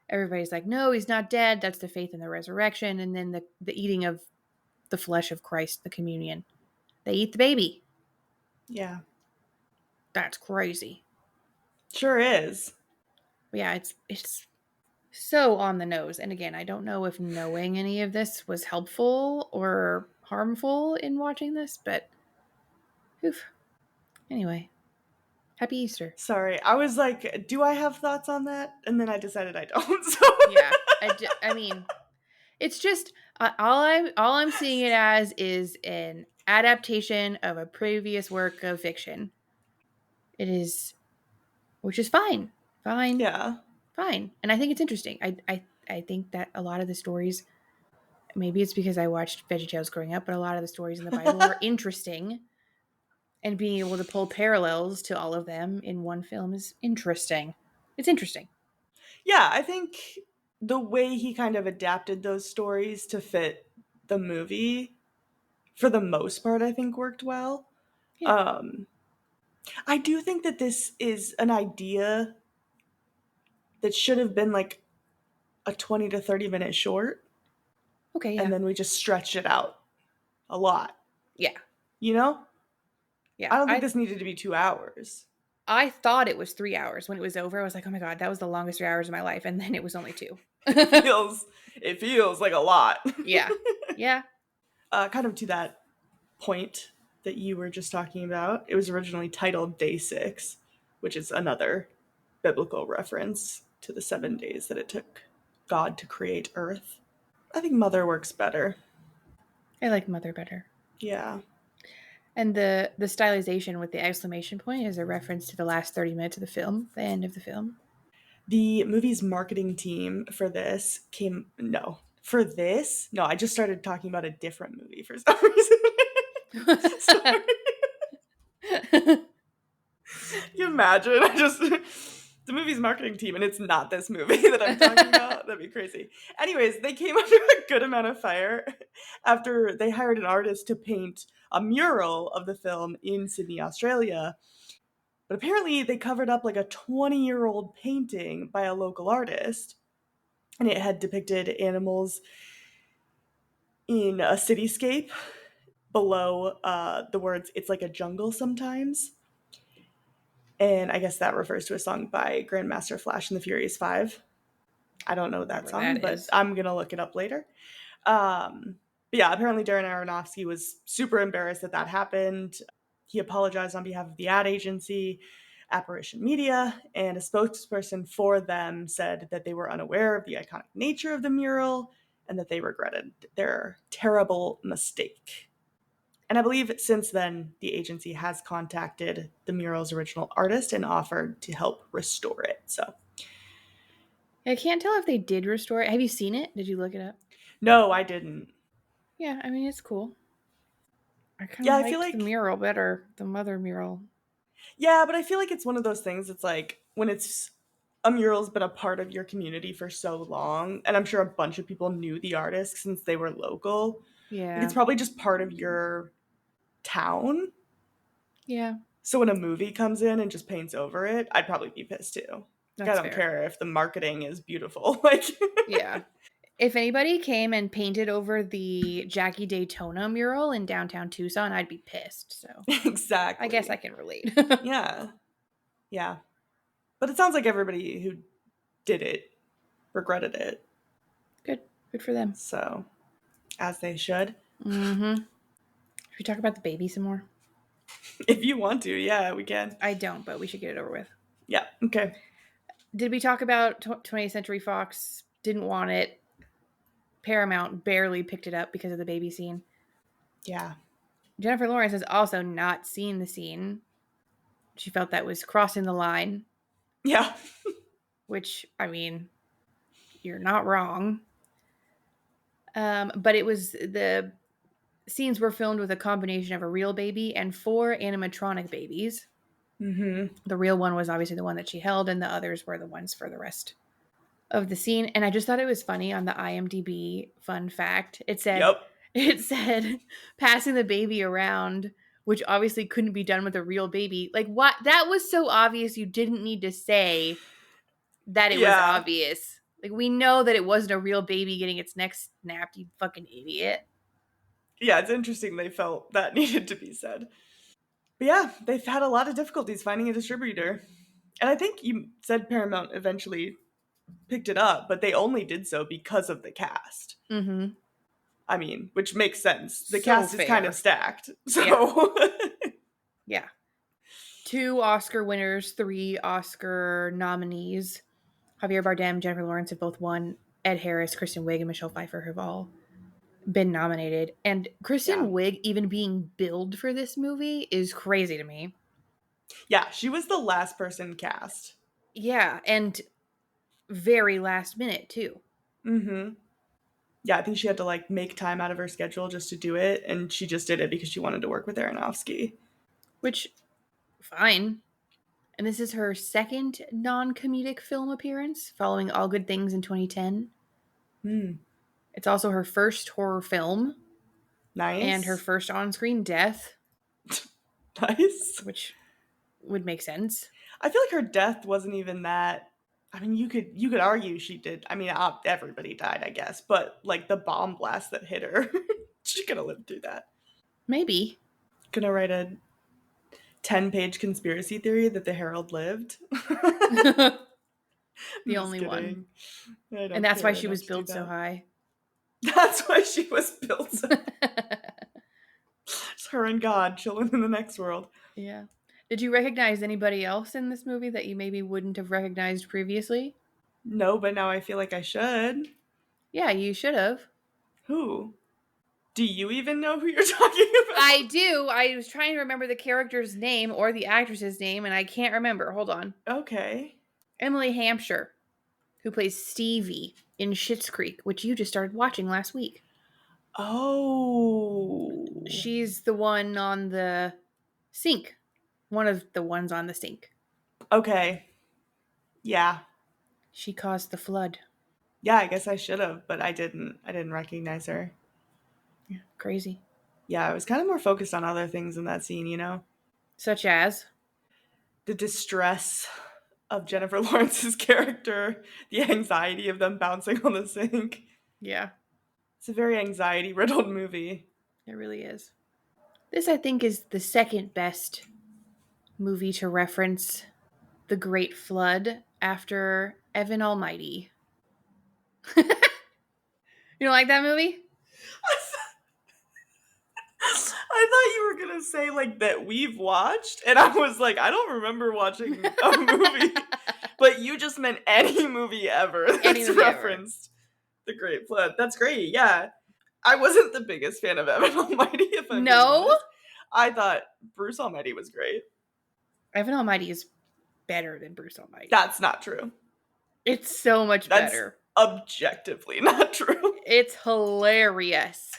Speaker 6: Everybody's like, no, he's not dead. That's the faith in the resurrection. And then the eating of the flesh of Christ, the communion. They eat the baby.
Speaker 5: Yeah.
Speaker 6: That's crazy.
Speaker 5: Sure is.
Speaker 6: But yeah, it's so on the nose. And again, I don't know if knowing any of this was helpful or harmful in watching this, but oof. Anyway, happy Easter.
Speaker 5: Sorry, I was like, do I have thoughts on that? And then I decided I don't. So
Speaker 6: Yeah, I mean, it's just all I'm seeing it as is an adaptation of a previous work of fiction. It is, which is fine.
Speaker 5: Yeah.
Speaker 6: Fine. And I think it's interesting. I think that a lot of the stories, maybe it's because I watched VeggieTales growing up, but a lot of the stories in the Bible are interesting. And being able to pull parallels to all of them in one film is interesting. It's interesting.
Speaker 5: Yeah, I think the way he kind of adapted those stories to fit the movie, for the most part, I think worked well.
Speaker 6: Yeah.
Speaker 5: I do think that this is an idea that should have been like a 20 to 30 minute short.
Speaker 6: Okay, yeah.
Speaker 5: And then we just stretched it out a lot.
Speaker 6: Yeah.
Speaker 5: You know?
Speaker 6: Yeah.
Speaker 5: I don't think this needed to be 2 hours.
Speaker 6: I thought it was 3 hours when it was over. I was like, oh my God, that was the longest 3 hours of my life. And then it was only 2.
Speaker 5: It feels like a lot.
Speaker 6: Yeah. Yeah.
Speaker 5: Kind of to that point that you were just talking about, it was originally titled Day 6, which is another biblical reference to the 7 days that it took God to create Earth. I think Mother works better.
Speaker 6: I like Mother better.
Speaker 5: Yeah.
Speaker 6: And the stylization with the exclamation point is a reference to the last 30 minutes of the film, the end of the film.
Speaker 5: The movie's marketing team for this came. No. For this? No, I just started talking about a different movie for some reason. Sorry. Can you imagine? The movie's marketing team, and it's not this movie that I'm talking about. That'd be crazy. Anyways, they came under a good amount of fire after they hired an artist to paint a mural of the film in Sydney, Australia. But apparently, they covered up like a 20-year-old painting by a local artist, and it had depicted animals in a cityscape below the words, "It's like a jungle sometimes." And I guess that refers to a song by Grandmaster Flash and the Furious Five. I don't know that
Speaker 6: Whatever
Speaker 5: song,
Speaker 6: that
Speaker 5: but
Speaker 6: is.
Speaker 5: I'm going to look it up later. But yeah, apparently Darren Aronofsky was super embarrassed that that happened. He apologized on behalf of the ad agency, Apparition Media, and a spokesperson for them said that they were unaware of the iconic nature of the mural and that they regretted their terrible mistake. And I believe since then, the agency has contacted the mural's original artist and offered to help restore it. So,
Speaker 6: I can't tell if they did restore it. Have you seen it? Did you look it up?
Speaker 5: no, I didn't.
Speaker 6: Yeah, I mean, it's cool. I kind
Speaker 5: Yeah,
Speaker 6: of
Speaker 5: I feel
Speaker 6: liked the
Speaker 5: like,
Speaker 6: mural better, the Mother mural.
Speaker 5: yeah, but I feel like it's one of those things. It's like when it's a mural's been a part of your community for so long, and I'm sure a bunch of people knew the artist since they were local. Like it's
Speaker 6: Yeah.
Speaker 5: probably just part of your town.
Speaker 6: Yeah,
Speaker 5: So when a movie comes in and just paints over it, I'd probably be pissed too. Like, I
Speaker 6: that's
Speaker 5: don't
Speaker 6: fair.
Speaker 5: care if the marketing is beautiful. Like,
Speaker 6: Yeah. If anybody came and painted over the Jackie Daytona mural in downtown Tucson, I'd be pissed. So I guess I
Speaker 5: exactly.
Speaker 6: can relate.
Speaker 5: Yeah. Yeah. But it sounds like everybody who did it regretted it.
Speaker 6: Good. Good for them.
Speaker 5: So, as they should.
Speaker 6: Mm-hmm. Should we talk about the baby some more?
Speaker 5: If you want to, yeah, we can.
Speaker 6: I don't, but we should get it over with.
Speaker 5: Yeah. Okay.
Speaker 6: Did we talk about 20th Century Fox didn't want it? Paramount barely picked it up because of the baby scene.
Speaker 5: Yeah.
Speaker 6: Jennifer Lawrence has also not seen the scene. She felt that was crossing the line,
Speaker 5: Yeah.
Speaker 6: which, I mean, you're not wrong. But it was the scenes were filmed with a combination of a real baby and 4 animatronic babies.
Speaker 5: Mm-hmm.
Speaker 6: The real one was obviously the one that she held, and the others were the ones for the rest of the scene. And I just thought it was funny on the IMDb fun fact.
Speaker 5: Yep.
Speaker 6: It said passing the baby around, which obviously couldn't be done with a real baby. Like, what? That was so obvious you didn't need to say that it was
Speaker 5: Yeah.
Speaker 6: obvious. Like, we know that it wasn't a real baby getting its neck snapped, you fucking idiot.
Speaker 5: Yeah, it's interesting they felt that needed to be said. But yeah, they've had a lot of difficulties finding a distributor. And I think you said Paramount eventually picked it up, but they only did so because of the cast.
Speaker 6: Mm-hmm.
Speaker 5: I mean, which makes sense. The
Speaker 6: So
Speaker 5: cast is kind
Speaker 6: fair.
Speaker 5: of stacked. So,
Speaker 6: Yeah. 2 Oscar winners, 3 Oscar nominees. Javier Bardem, Jennifer Lawrence have both won. Ed Harris, Kristen Wiig, and Michelle Pfeiffer have all been nominated. And Kristen
Speaker 5: yeah.
Speaker 6: Wiig even being billed for this movie is crazy to me.
Speaker 5: Yeah, she was the last person cast.
Speaker 6: Yeah, and very last minute too.
Speaker 5: Mm-hmm. Yeah, I think she had to like make time out of her schedule just to do it, and she just did it because she wanted to work with Aronofsky.
Speaker 6: Which, fine. And this is her second non-comedic film appearance, following All Good Things in 2010.
Speaker 5: Hmm.
Speaker 6: It's also her first horror film and her
Speaker 5: Nice.
Speaker 6: first on-screen death,
Speaker 5: Nice.
Speaker 6: which would make sense.
Speaker 5: I feel like her death wasn't even that. I mean, you could argue she did. I mean, everybody died, I guess, but like the bomb blast that hit her, she could have lived through that.
Speaker 6: Maybe.
Speaker 5: Gonna write a 10-page conspiracy theory that the Herald lived.
Speaker 6: The
Speaker 5: I'm
Speaker 6: only
Speaker 5: just
Speaker 6: one.
Speaker 5: kidding. I don't
Speaker 6: And that's why
Speaker 5: care
Speaker 6: she
Speaker 5: enough
Speaker 6: was
Speaker 5: to do
Speaker 6: built so
Speaker 5: that.
Speaker 6: high.
Speaker 5: That's why she was built so. It's her and God chilling in the next world.
Speaker 6: Yeah. Did you recognize anybody else in this movie that you maybe wouldn't have recognized previously?
Speaker 5: No, but now I feel like I should.
Speaker 6: Yeah, you should have.
Speaker 5: Who? Do you even know who you're talking about?
Speaker 6: I do. I was trying to remember the character's name or the actress's name, and I can't remember. Hold on.
Speaker 5: Okay.
Speaker 6: Emily Hampshire, who plays Stevie in Schitt's Creek, which you just started watching last week.
Speaker 5: Oh.
Speaker 6: She's the one on the sink. One of the ones on the sink.
Speaker 5: Okay. Yeah.
Speaker 6: She caused the flood.
Speaker 5: Yeah, I guess I should have, but I didn't. I didn't recognize her.
Speaker 6: Yeah, crazy.
Speaker 5: Yeah, I was kind of more focused on other things in that scene, you know?
Speaker 6: Such as?
Speaker 5: The distress of Jennifer Lawrence's character, the anxiety of them bouncing on the sink.
Speaker 6: Yeah,
Speaker 5: It's a very anxiety-riddled movie.
Speaker 6: it really is. This, I think, is the second best movie to reference the Great Flood after Evan Almighty. You don't like that movie?
Speaker 5: I thought you were gonna say like that we've watched, and I was like, I don't remember watching a movie, but you just meant any movie ever that's
Speaker 6: Any movie ever.
Speaker 5: referenced the Great Flood. That's great. Yeah, I wasn't the biggest fan of Evan Almighty. If I'm being
Speaker 6: No?
Speaker 5: honest. I thought Bruce Almighty was great.
Speaker 6: Evan Almighty is better than Bruce Almighty.
Speaker 5: That's not true.
Speaker 6: It's so much
Speaker 5: That's
Speaker 6: better.
Speaker 5: objectively not true.
Speaker 6: It's hilarious.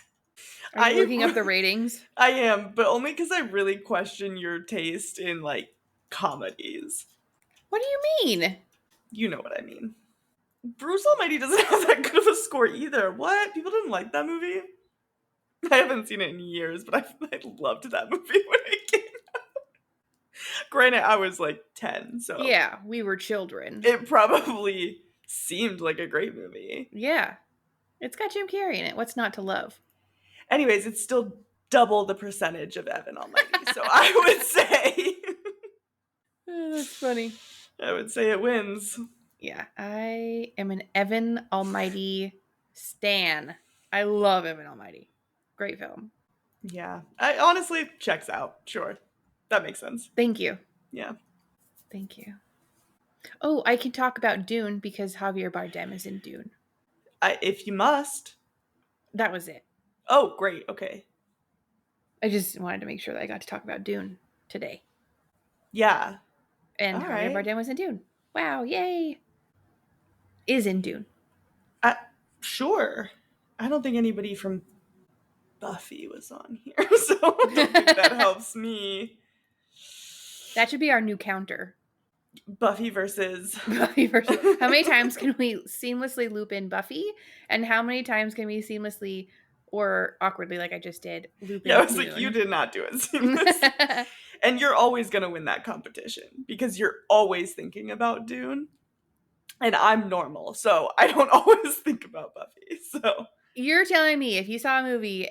Speaker 6: Are you looking up the ratings?
Speaker 5: I am, but only because I really question your taste in like comedies.
Speaker 6: What do you mean?
Speaker 5: You know what I mean. Bruce Almighty doesn't have that good of a score either. What? People didn't like that movie? I haven't seen it in years, but I loved that movie when it came out. Granted, I was like 10, so
Speaker 6: Yeah, we were children.
Speaker 5: it probably seemed like a great movie.
Speaker 6: Yeah. It's got Jim Carrey in it. What's not to love?
Speaker 5: Anyways, it's still double the percentage of Evan Almighty, so I would say
Speaker 6: That's funny.
Speaker 5: I would say it wins.
Speaker 6: Yeah, I am an Evan Almighty stan. I love Evan Almighty. Great film.
Speaker 5: Yeah. I honestly checks out. Sure. That makes sense.
Speaker 6: Thank you.
Speaker 5: Yeah.
Speaker 6: Thank you. Oh, I can talk about Dune because Javier Bardem is in Dune.
Speaker 5: If you must.
Speaker 6: That was it.
Speaker 5: Oh, great. Okay.
Speaker 6: I just wanted to make sure that I got to talk about Dune today.
Speaker 5: Yeah.
Speaker 6: And
Speaker 5: All
Speaker 6: Javier
Speaker 5: right.
Speaker 6: Bardem was in Dune. Wow, yay. Is in Dune.
Speaker 5: Sure. I don't think anybody from Buffy was on here, so I don't think that helps me.
Speaker 6: That should be our new counter.
Speaker 5: Buffy versus...
Speaker 6: Buffy versus... How many times can we seamlessly loop in Buffy? And how many times can we seamlessly or awkwardly, like I just did, loop in
Speaker 5: Yeah, I was
Speaker 6: Dune?
Speaker 5: like, you did not do it seamless. And you're always going to win that competition because you're always thinking about Dune. And I'm normal, so I don't always think about Buffy, so...
Speaker 6: You're telling me if you saw a movie,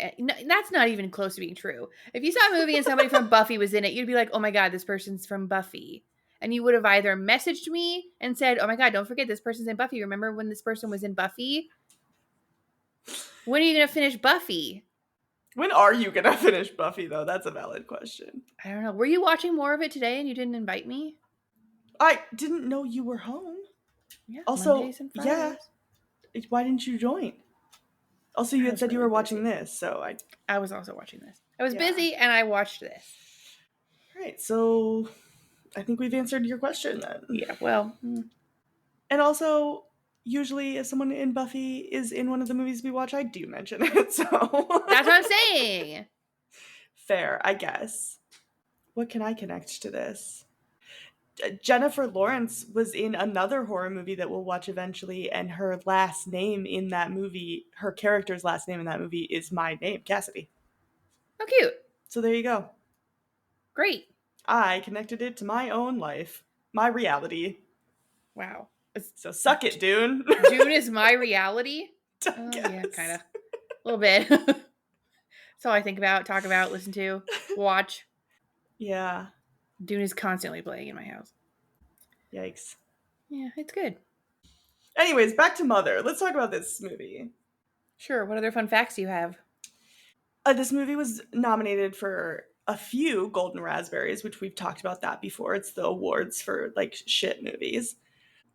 Speaker 6: that's not even close to being true. If you saw a movie and somebody from Buffy was in it, you'd be like, oh my God, this person's from Buffy. And you would have either messaged me and said, oh my God, don't forget this person's in Buffy. Remember when this person was in Buffy? When are you going to finish Buffy?
Speaker 5: When are you going to finish Buffy, though? That's a valid question.
Speaker 6: I don't know. Were you watching more of it today and you didn't invite me?
Speaker 5: I didn't know you were home.
Speaker 6: Yeah.
Speaker 5: Also,
Speaker 6: Mondays and Fridays.
Speaker 5: yeah. Why didn't you join? Also, you
Speaker 6: I
Speaker 5: had
Speaker 6: was
Speaker 5: said you
Speaker 6: really
Speaker 5: were watching
Speaker 6: busy.
Speaker 5: this, so
Speaker 6: I was also watching this. I was
Speaker 5: Yeah.
Speaker 6: busy and I watched this.
Speaker 5: Right, so I think we've answered your question then.
Speaker 6: Yeah, well.
Speaker 5: And also, usually if someone in Buffy is in one of the movies we watch, I do mention it, so...
Speaker 6: That's what I'm saying.
Speaker 5: Fair, I guess. What can I connect to this? Jennifer Lawrence was in another horror movie that we'll watch eventually, and her last name in that movie, her character's last name in that movie is my name, Cassidy.
Speaker 6: Oh, cute.
Speaker 5: So there you go.
Speaker 6: Great.
Speaker 5: I connected it to my own life, my reality.
Speaker 6: Wow.
Speaker 5: So suck it, Dune.
Speaker 6: Dune is my reality?
Speaker 5: I guess.
Speaker 6: Yeah, kind of. A little bit. That's all I think about, talk about, listen to, watch.
Speaker 5: Yeah.
Speaker 6: Dune is constantly playing in my house.
Speaker 5: Yikes.
Speaker 6: Yeah, it's good.
Speaker 5: Anyways, back to Mother. Let's talk about this movie.
Speaker 6: Sure. What other fun facts do you have?
Speaker 5: This movie was nominated for a few Golden Raspberries, which we've talked about that before. It's the awards for like shit movies.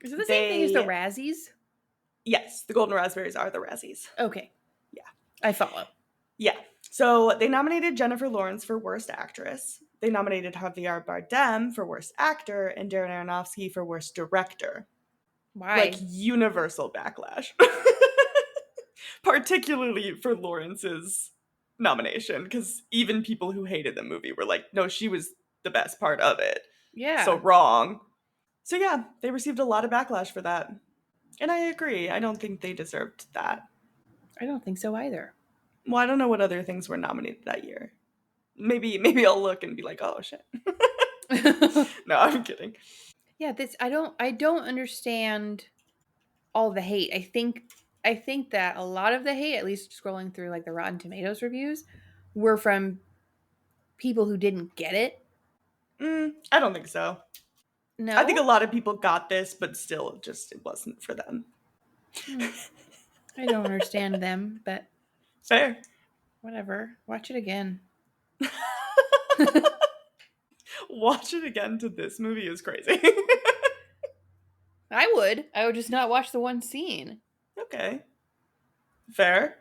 Speaker 6: Is it the same thing as the Razzies?
Speaker 5: Yes, the Golden Raspberries are the Razzies.
Speaker 6: Okay.
Speaker 5: Yeah.
Speaker 6: I follow.
Speaker 5: Yeah. So they nominated Jennifer Lawrence for Worst Actress. They nominated Javier Bardem for Worst Actor and Darren Aronofsky for Worst Director.
Speaker 6: Why?
Speaker 5: Like universal backlash. Particularly for Lawrence's nomination, because even people who hated the movie were like, no, she was the best part of it.
Speaker 6: Yeah.
Speaker 5: So wrong. So yeah, they received a lot of backlash for that. And I agree. I don't think they deserved that.
Speaker 6: I don't think so either.
Speaker 5: Well, I don't know what other things were nominated that year. Maybe I'll look and be like, oh shit. No, I'm kidding.
Speaker 6: Yeah, I don't understand all the hate. I think that a lot of the hate, at least scrolling through like the Rotten Tomatoes reviews, were from people who didn't get it.
Speaker 5: I don't think so.
Speaker 6: No,
Speaker 5: I think a lot of people got this, but still, just it wasn't for them.
Speaker 6: I don't understand them, but
Speaker 5: Fair.
Speaker 6: whatever. Watch it again.
Speaker 5: Watch it again to this movie is crazy.
Speaker 6: I would just not watch the one scene.
Speaker 5: Okay. Fair.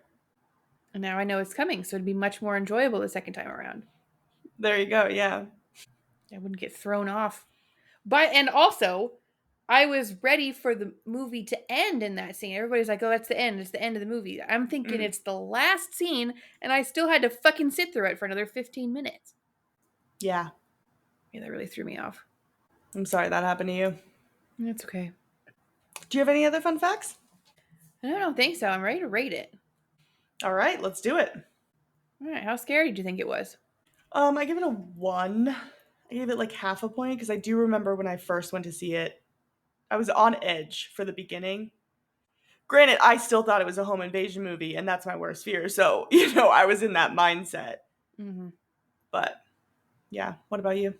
Speaker 6: And now I know it's coming, so it'd be much more enjoyable the second time around.
Speaker 5: There you go, yeah.
Speaker 6: I wouldn't get thrown off. And also, I was ready for the movie to end in that scene. Everybody's like, oh, that's the end. It's the end of the movie. I'm thinking it's the last scene, and I still had to fucking sit through it for another 15 minutes.
Speaker 5: Yeah.
Speaker 6: Yeah, that really threw me off.
Speaker 5: I'm sorry that happened to you.
Speaker 6: That's okay.
Speaker 5: Do you have any other fun facts?
Speaker 6: I don't think so. I'm ready to rate it.
Speaker 5: All right, let's do it.
Speaker 6: All right, how scary do you think it was?
Speaker 5: I give it a 1. I gave it like half a point because I do remember when I first went to see it, I was on edge for the beginning. Granted, I still thought it was a home invasion movie, and that's my worst fear. So, I was in that mindset.
Speaker 6: Mm-hmm.
Speaker 5: But, yeah. What about you?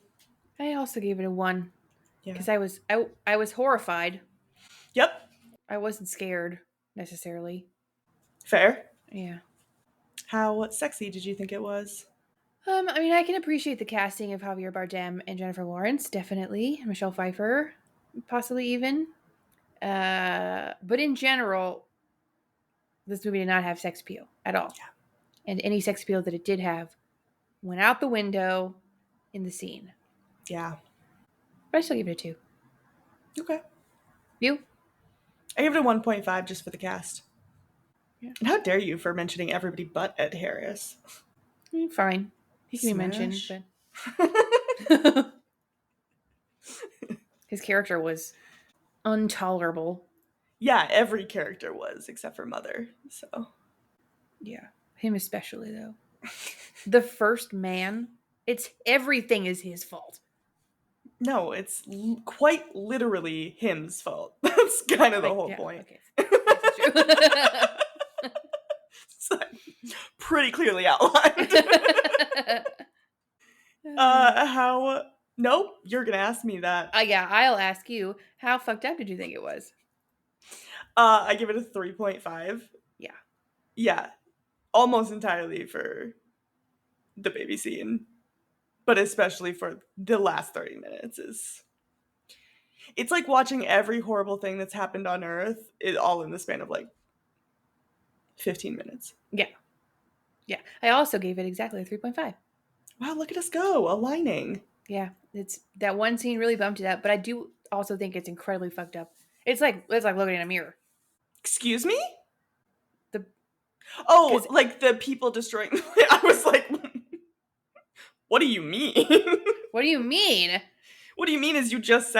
Speaker 6: I also gave it a 1
Speaker 5: Yeah.
Speaker 6: because I was horrified.
Speaker 5: Yep.
Speaker 6: I wasn't scared necessarily.
Speaker 5: Fair.
Speaker 6: Yeah.
Speaker 5: How sexy did you think it was?
Speaker 6: I mean, I can appreciate the casting of Javier Bardem and Jennifer Lawrence, definitely. Michelle Pfeiffer, possibly even. But in general, this movie did not have sex appeal at all.
Speaker 5: Yeah.
Speaker 6: And any sex appeal that it did have went out the window in the scene.
Speaker 5: Yeah.
Speaker 6: But I still give it a 2.
Speaker 5: Okay.
Speaker 6: You?
Speaker 5: I give it a 1.5 just for the cast.
Speaker 6: Yeah.
Speaker 5: And how dare you for mentioning everybody but Ed Harris?
Speaker 6: Fine. He can be mentioned,
Speaker 5: Smash.
Speaker 6: but his character was intolerable.
Speaker 5: Yeah, every character was except for Mother. So
Speaker 6: Yeah. Him especially, though. The first man, everything is his fault.
Speaker 5: no, it's quite literally him's fault. That's kind of the whole point.
Speaker 6: Okay. That's true.
Speaker 5: It's like pretty clearly outlined. How? Nope, you're gonna ask me that.
Speaker 6: Yeah, I'll ask you. How fucked up did you think it was?
Speaker 5: I give it a 3.5.
Speaker 6: Yeah.
Speaker 5: Yeah, almost entirely for the baby scene, but especially for the last 30 minutes. It's like watching every horrible thing that's happened on Earth, all in the span of like 15 minutes.
Speaker 6: Yeah. I also gave it exactly a 3.5.
Speaker 5: Wow, look at us go, aligning.
Speaker 6: Yeah, it's that one scene really bumped it up, but I do also think it's incredibly fucked up. It's like looking in a mirror.
Speaker 5: Excuse me?
Speaker 6: The
Speaker 5: like the people destroying. I was like, what do you mean?
Speaker 6: What do you mean?
Speaker 5: What do you mean is you just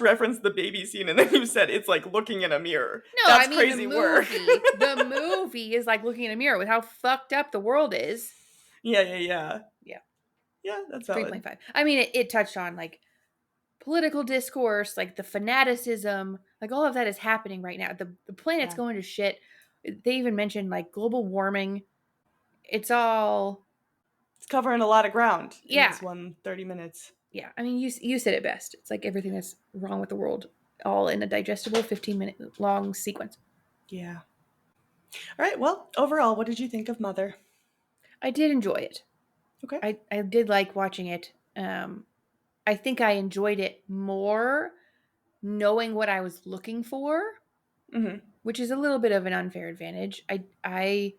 Speaker 5: referenced the baby scene and then you said it's like looking in a mirror.
Speaker 6: No,
Speaker 5: That's
Speaker 6: I mean
Speaker 5: crazy work.
Speaker 6: The movie is like looking in a mirror with how fucked up the world is.
Speaker 5: Yeah. Yeah, that's valid.
Speaker 6: 3.5. I mean, it touched on like political discourse, like the fanaticism, like all of that is happening right now. The planet's going to shit. They even mentioned like global warming. It's covering
Speaker 5: a lot of ground in
Speaker 6: Yeah.
Speaker 5: this 30 minutes.
Speaker 6: yeah, I mean, you said it best. It's like everything that's wrong with the world, all in a digestible 15-minute long sequence.
Speaker 5: Yeah. All right. Well, overall, what did you think of Mother?
Speaker 6: I did enjoy it.
Speaker 5: Okay.
Speaker 6: I did like watching it. I think I enjoyed it more knowing what I was looking for,
Speaker 5: Mm-hmm.
Speaker 6: which is a little bit of an unfair advantage. I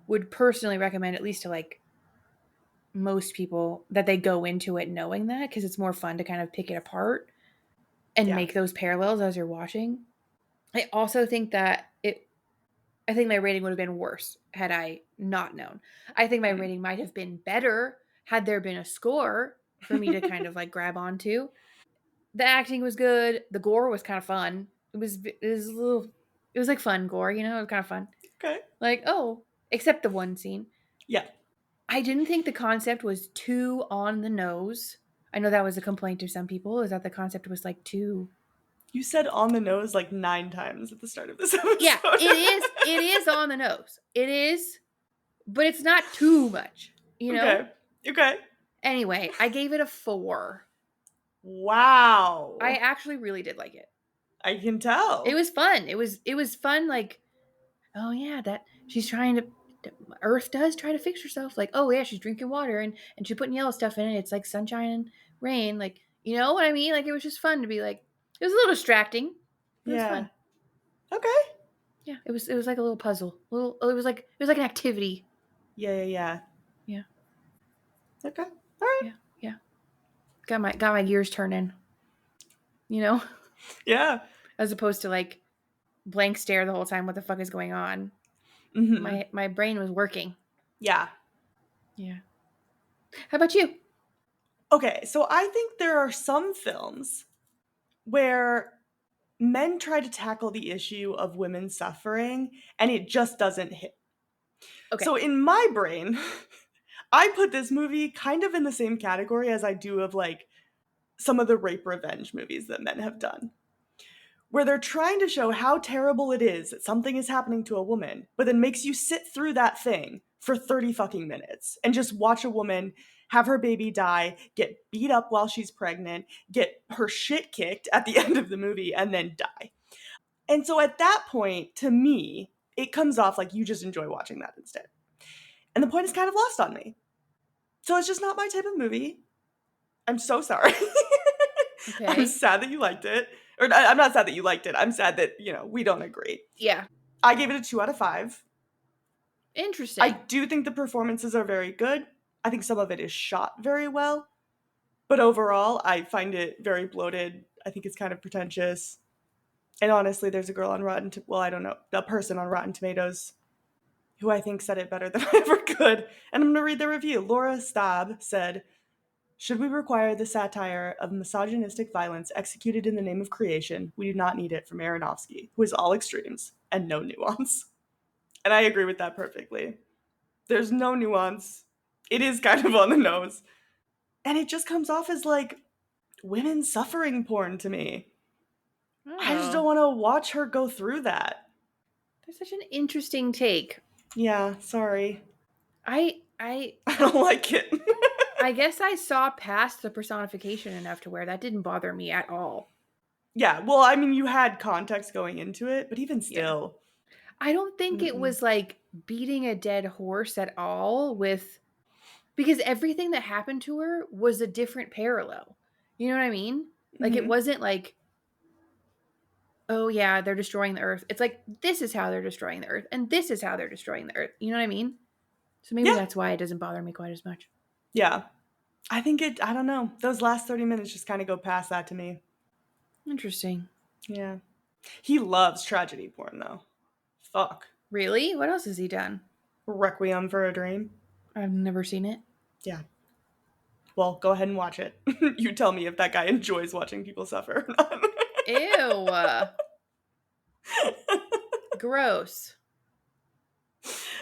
Speaker 6: would personally recommend, at least to like most people, that they go into it knowing that, because it's more fun to kind of pick it apart and
Speaker 5: Yeah.
Speaker 6: make those parallels as you're watching. I also think that I think my rating would have been worse had I not known. I think my rating might have been better had there been a score for me to kind of like grab onto. The acting was good. The gore was kind of fun. It was like fun gore, you know, it was kind of fun.
Speaker 5: Okay.
Speaker 6: Like, oh, except the one scene.
Speaker 5: Yeah.
Speaker 6: I didn't think the concept was too on the nose. I know that was a complaint of some people, is that the concept was like too.
Speaker 5: You said on the nose like 9 times at the start of this episode.
Speaker 6: Yeah, it is on the nose. It is, but it's not too much, you know?
Speaker 5: Okay. Okay.
Speaker 6: Anyway, I gave it a 4.
Speaker 5: Wow.
Speaker 6: I actually really did like it.
Speaker 5: I can tell.
Speaker 6: It was fun. It was fun, like, oh yeah, that she's trying to Earth does try to fix herself. Like, oh yeah, she's drinking water and she's putting yellow stuff in it. It's like sunshine and rain. Like, you know what I mean? Like, it was just fun to be like, it was a little distracting. But it was fun.
Speaker 5: Okay.
Speaker 6: Yeah, it was like a little puzzle. It was like an activity.
Speaker 5: Yeah.
Speaker 6: Yeah.
Speaker 5: Okay. All right.
Speaker 6: Yeah. Got my gears turning. You know?
Speaker 5: Yeah.
Speaker 6: As opposed to like blank stare the whole time, what the fuck is going on?
Speaker 5: Mm-hmm.
Speaker 6: My brain was working.
Speaker 5: Yeah.
Speaker 6: Yeah. How about you?
Speaker 5: Okay, so I think there are some films where men try to tackle the issue of women suffering and it just doesn't hit.
Speaker 6: Okay.
Speaker 5: So in my brain, I put this movie kind of in the same category as I do of like some of the rape revenge movies that men have done, where they're trying to show how terrible it is that something is happening to a woman, but then makes you sit through that thing for 30 fucking minutes and just watch a woman have her baby die, get beat up while she's pregnant, get her shit kicked at the end of the movie, and then die. And so at that point, to me, it comes off like you just enjoy watching that instead. And the point is kind of lost on me. So it's just not my type of movie. I'm so sorry.
Speaker 6: Okay.
Speaker 5: I'm sad that you liked it. Or I'm not sad that you liked it. I'm sad that, we don't agree.
Speaker 6: Yeah.
Speaker 5: I gave it a 2 out of 5.
Speaker 6: Interesting.
Speaker 5: I do think the performances are very good. I think some of it is shot very well. But overall, I find it very bloated. I think it's kind of pretentious. And honestly, there's a girl on I don't know, a person on Rotten Tomatoes who I think said it better than I ever could. And I'm going to read the review. Laura Staub said, "Should we require the satire of misogynistic violence executed in the name of creation, we do not need it from Aronofsky, who is all extremes and no nuance." And I agree with that perfectly. There's no nuance. It is kind of on the nose. And it just comes off as like women suffering porn to me. I just don't want to watch her go through that.
Speaker 6: That's such an interesting take.
Speaker 5: Yeah, sorry.
Speaker 6: I
Speaker 5: don't like it.
Speaker 6: I guess I saw past the personification enough to where that didn't bother me at all.
Speaker 5: Yeah, well, I mean, you had context going into it, but even still.
Speaker 6: I don't think it was like beating a dead horse at all because everything that happened to her was a different parallel. You know what I mean? Like, it wasn't like, oh yeah, they're destroying the earth. It's like, this is how they're destroying the earth, and this is how they're destroying the earth. You know what I mean? So maybe that's why it doesn't bother me quite as much.
Speaker 5: Yeah. I don't know. Those last 30 minutes just kind of go past that to me.
Speaker 6: Interesting.
Speaker 5: Yeah. He loves tragedy porn, though. Fuck.
Speaker 6: Really? What else has he done?
Speaker 5: Requiem for a Dream.
Speaker 6: I've never seen it.
Speaker 5: Yeah. Well, go ahead and watch it. You tell me if that guy enjoys watching people suffer or not.
Speaker 6: Ew. Gross.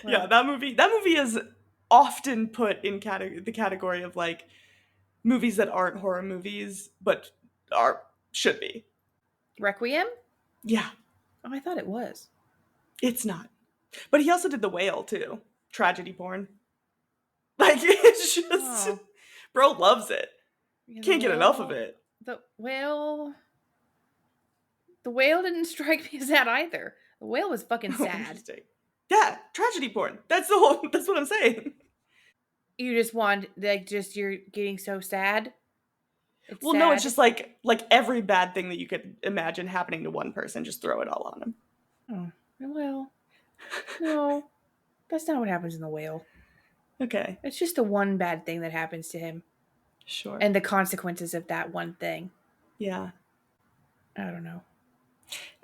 Speaker 5: Well, yeah, that movie is often put in the category of like movies that aren't horror movies but should be.
Speaker 6: Requiem?
Speaker 5: Yeah.
Speaker 6: Oh, I thought it was.
Speaker 5: It's not. But he also did The Whale too. Tragedy porn. Like, it's just bro loves it.
Speaker 6: Yeah,
Speaker 5: Can't get enough of it.
Speaker 6: The whale didn't strike me as that either. The whale was fucking
Speaker 5: Oh,
Speaker 6: sad.
Speaker 5: interesting. Yeah, tragedy porn. That's what I'm saying.
Speaker 6: You just want, like, just you're getting so sad. It's
Speaker 5: Well,
Speaker 6: sad.
Speaker 5: no, it's just like every bad thing that you could imagine happening to one person, just throw it all on him.
Speaker 6: Oh, well, no, that's not what happens in the whale.
Speaker 5: Okay,
Speaker 6: It's just the one bad thing that happens to him
Speaker 5: sure.
Speaker 6: and the consequences of that one thing.
Speaker 5: Yeah.
Speaker 6: I don't know.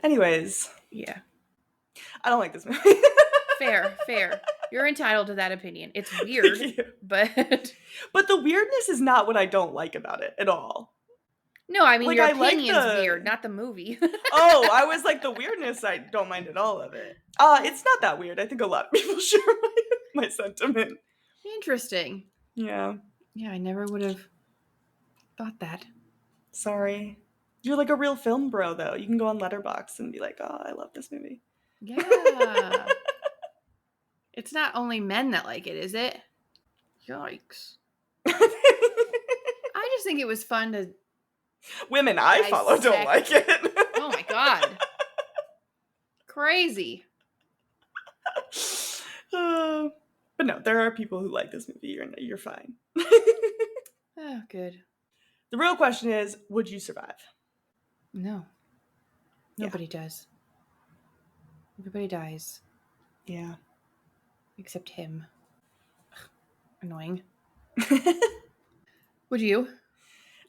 Speaker 5: Anyways,
Speaker 6: Yeah.
Speaker 5: I don't like this movie.
Speaker 6: Fair. You're entitled to that opinion. It's weird,
Speaker 5: Thank you.
Speaker 6: but
Speaker 5: But the weirdness is not what I don't like about it at all.
Speaker 6: no, I mean,
Speaker 5: Like,
Speaker 6: your
Speaker 5: I like
Speaker 6: opinion's
Speaker 5: the-
Speaker 6: weird, not the movie.
Speaker 5: Oh, I was like, the weirdness, I don't mind at all of it. It's not that weird. I think a lot of people share my sentiment.
Speaker 6: Interesting.
Speaker 5: Yeah.
Speaker 6: Yeah, I never would have thought that.
Speaker 5: Sorry. You're like a real film bro, though. You can go on Letterboxd and be like, oh, I love this movie.
Speaker 6: Yeah. It's not only men that like it, is it? Yikes. I just think it was fun to.
Speaker 5: Women I follow don't like it.
Speaker 6: Oh my god. Crazy.
Speaker 5: But no, there are people who like this movie. You're fine.
Speaker 6: Oh, good.
Speaker 5: The real question is, would you survive?
Speaker 6: No. Nobody does. Everybody dies.
Speaker 5: Yeah.
Speaker 6: Except him. Ugh, annoying. Would you?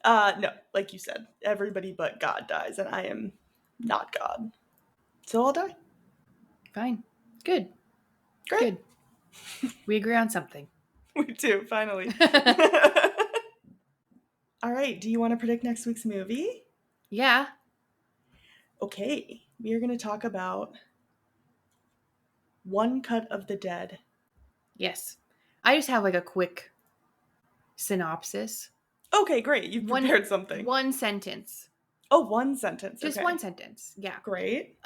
Speaker 5: No, like you said, everybody but God dies, and I am not God. So I'll die.
Speaker 6: Fine. Good.
Speaker 5: Great.
Speaker 6: Good. We agree on something.
Speaker 5: We do, finally. All right, do you want to predict next week's movie?
Speaker 6: Yeah.
Speaker 5: Okay, we are going to talk about One Cut of the Dead.
Speaker 6: Yes. I just have like a quick synopsis.
Speaker 5: Okay, great. You've prepared something.
Speaker 6: One sentence.
Speaker 5: Oh, one sentence.
Speaker 6: Just
Speaker 5: okay.
Speaker 6: one sentence. Yeah.
Speaker 5: Great.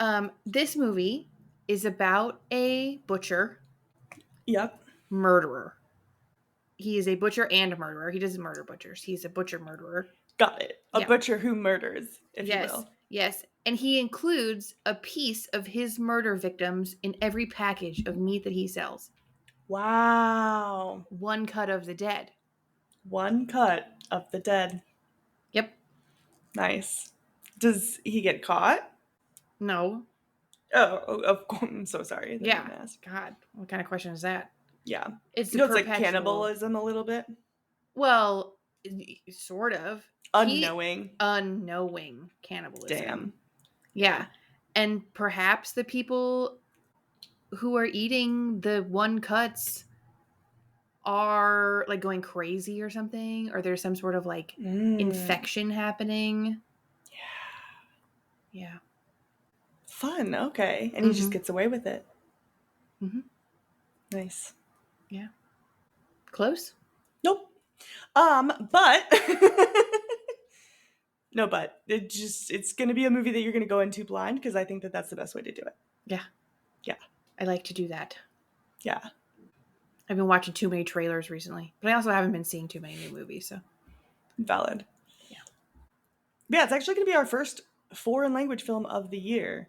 Speaker 6: This movie is about a butcher.
Speaker 5: Yep.
Speaker 6: Murderer. He is a butcher and a murderer. He doesn't murder butchers. He's a butcher murderer.
Speaker 5: Got it. A
Speaker 6: Yeah.
Speaker 5: butcher who murders, if
Speaker 6: Yes.
Speaker 5: you will.
Speaker 6: Yes. And he includes a piece of his murder victims in every package of meat that he sells.
Speaker 5: Wow.
Speaker 6: One cut of the dead.
Speaker 5: One cut of the dead.
Speaker 6: Yep.
Speaker 5: Nice. Does he get caught?
Speaker 6: No.
Speaker 5: Oh, of course. I'm so sorry. that I
Speaker 6: Yeah.
Speaker 5: didn't ask.
Speaker 6: God, what kind of question is that?
Speaker 5: Yeah.
Speaker 6: It's
Speaker 5: You know, it's like
Speaker 6: perpetual-
Speaker 5: cannibalism a little bit.
Speaker 6: Well, sort of.
Speaker 5: Unknowing.
Speaker 6: Unknowing cannibalism.
Speaker 5: Damn.
Speaker 6: Yeah. And perhaps the people who are eating the one cuts are like going crazy or something, or there's some sort of like infection happening. Yeah.
Speaker 5: Fun. Okay. And he just gets away with it.
Speaker 6: Mhm.
Speaker 5: Nice.
Speaker 6: Yeah. Close?
Speaker 5: Nope. But no, but it's gonna be a movie that you're gonna go into blind because I think that that's the best way to do it.
Speaker 6: Yeah.
Speaker 5: Yeah.
Speaker 6: I like to do that.
Speaker 5: Yeah.
Speaker 6: I've been watching too many trailers recently, but I also haven't been seeing too many new movies, so.
Speaker 5: Valid.
Speaker 6: Yeah.
Speaker 5: But yeah, it's actually gonna be our first foreign language film of the year.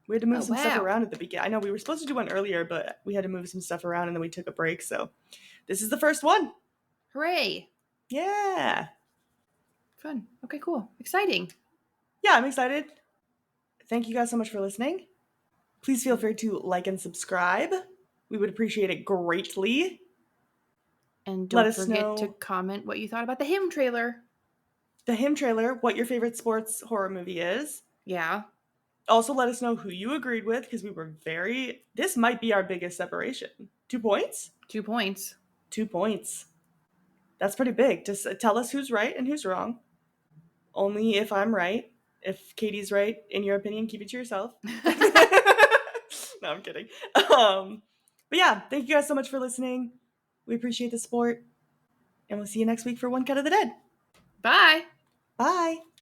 Speaker 5: We had to move some stuff
Speaker 6: wow.
Speaker 5: around at the beginning. I know we were supposed to do one earlier, but we had to move some stuff around and then we took a break. So this is the first one.
Speaker 6: Hooray!
Speaker 5: Yeah.
Speaker 6: Fun. Okay, cool. Exciting.
Speaker 5: Yeah, I'm excited. Thank you guys so much for listening. Please feel free to like and subscribe. We would appreciate it greatly.
Speaker 6: And
Speaker 5: Let
Speaker 6: don't
Speaker 5: us
Speaker 6: forget to
Speaker 5: know-
Speaker 6: comment what you thought about the Him trailer.
Speaker 5: The Him trailer, what your favorite sports horror movie is.
Speaker 6: Yeah.
Speaker 5: Also, let us know who you agreed with because we were this might be our biggest separation. 2 points?
Speaker 6: 2 points.
Speaker 5: 2 points. That's pretty big. Just tell us who's right and who's wrong. Only if I'm right. If Katie's right, in your opinion, keep it to yourself. No, I'm kidding. But yeah, thank you guys so much for listening. We appreciate the support. And we'll see you next week for One Cut of the Dead.
Speaker 6: Bye.
Speaker 5: Bye.